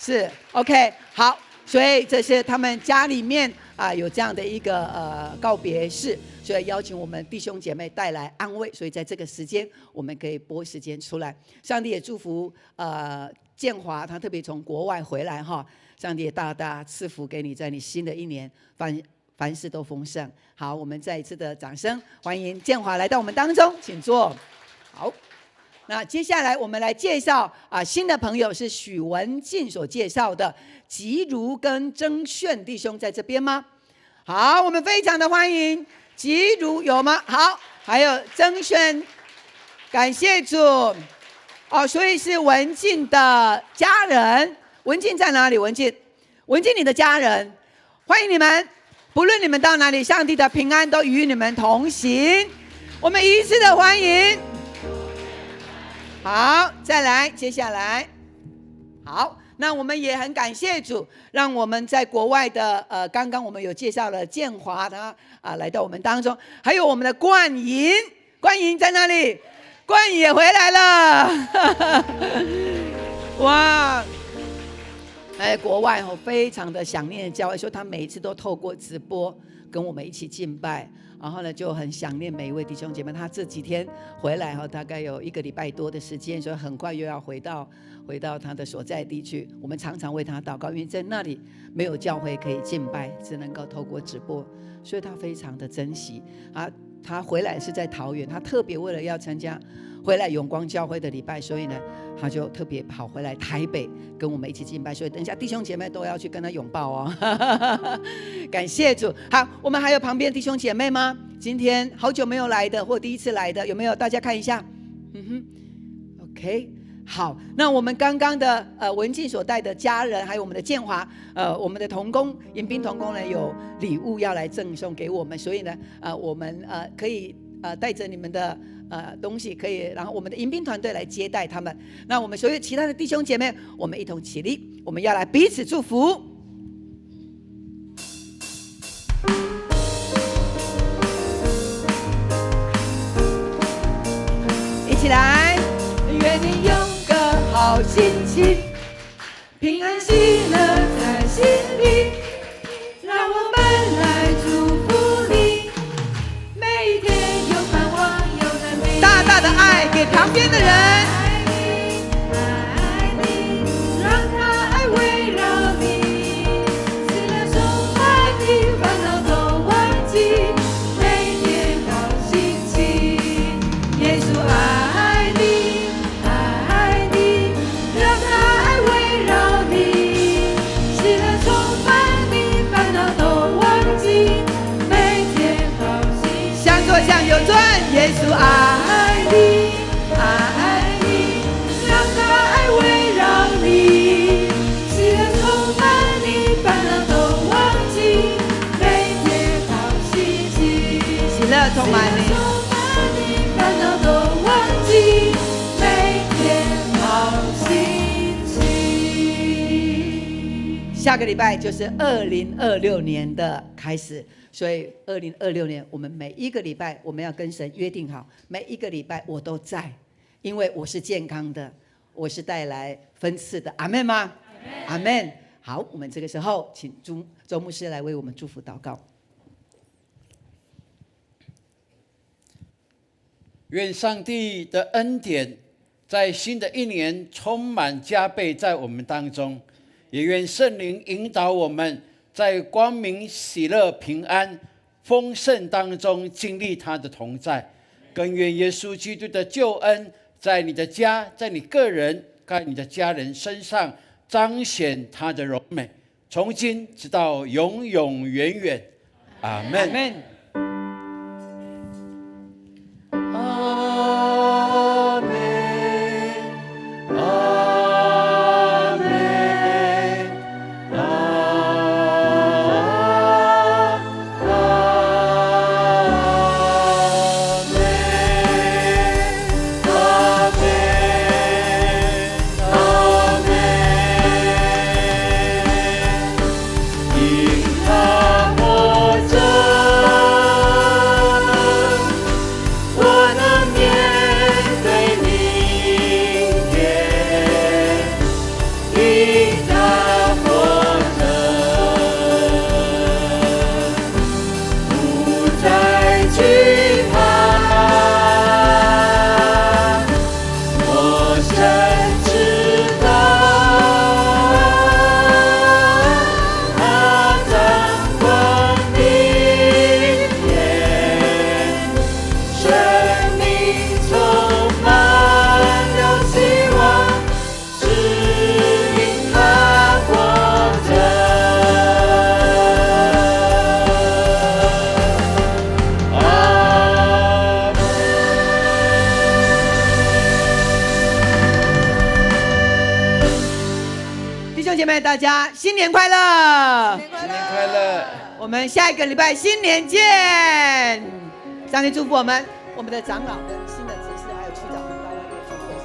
是 OK， 好，所以这是他们家里面有这样的一个告别式，所以邀请我们弟兄姐妹带来安慰，所以在这个时间我们可以拨时间出来。上帝也祝福建华，他特别从国外回来哈，上帝也大大赐福给你，在你新的一年凡事都丰盛。好，我们再一次的掌声欢迎建华来到我们当中，请坐。好，那接下来我们来介绍新的朋友是许文静所介绍的吉如跟曾炫弟兄，在这边吗？好，我们非常的欢迎吉如，有吗？好，还有曾炫，感谢主。所以是文静的家人。文静在哪里？文静你的家人，欢迎你们，不论你们到哪里，上帝的平安都与你们同行。我们一致的欢迎。好，再来，接下来，好，那我们也很感谢主，让我们在国外的刚刚我们有介绍了建华，他来到我们当中，还有我们的冠莹在哪里？冠莹也回来了，哇！国外非常的想念教会，说他每一次都透过直播跟我们一起敬拜，然后呢就很想念每一位弟兄姐妹。他这几天回来大概有1个礼拜多的时间，所以很快又要回到他的所在地去。我们常常为他祷告，因为在那里没有教会可以敬拜，只能够透过直播，所以他非常的珍惜。他回来是在桃园，他特别为了要参加回来永光教会的礼拜，所以呢他就特别跑回来台北跟我们一起敬拜，所以等一下弟兄姐妹都要去跟他拥抱哦。感谢主。好，我们还有旁边弟兄姐妹吗？今天好久没有来的或第一次来的有没有？大家看一下。OK， 好，那我们刚刚的文静所带的家人，还有我们的建华，我们的同工迎宾同工呢有礼物要来赠送给我们，所以呢我们可以带着你们的东西，可以，然后我们的迎宾团队来接待他们。那我们所有其他的弟兄姐妹，我们一同起立，我们要来彼此祝福。一起来，愿你有个好心情，平安喜乐在心里，让我们来祝福你，每一天有盼望，有能力，大大的爱给旁边的人，爱你，让他爱围绕你，使那充满的烦恼都忘记，每天好心情，耶稣爱你，爱你，让他爱围绕你，使那充满的烦恼都忘记，每天好心情，向左向右转，耶稣爱你，爱你，让他爱围绕你，使那充满的烦恼都忘记，每天好心情，喜乐充满你，烦恼都忘记，每天好心情。下个礼拜就是2026年的开始，所以2026年我们每一个礼拜我们要跟神约定好，每一个礼拜我都在，因为我是健康的，我是带来分赐的。阿们吗？阿们。好，我们这个时候请周牧师来为我们祝福祷告。愿上帝的恩典在新的一年充满加倍在我们当中，也愿圣灵引导我们在光明、喜乐、平安、丰盛当中经历他的同在，更愿耶稣基督的救恩在你的家，在你个人，在你的家人身上彰显他的荣美，从今直到永永远远。阿们。阿们。因他活着。妹大家新年快乐！新年快乐！我们下一个礼拜新年见！上帝祝福我们的长老跟新的执事还有区长们到外面去会手，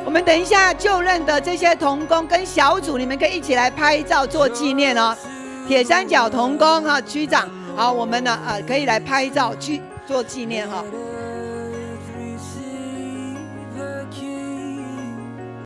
我们等一下就任的这些同工跟小组，你们可以一起来拍照做纪念哦。铁三角同工哈，区长好，我们呢可以来拍照去做纪念哈。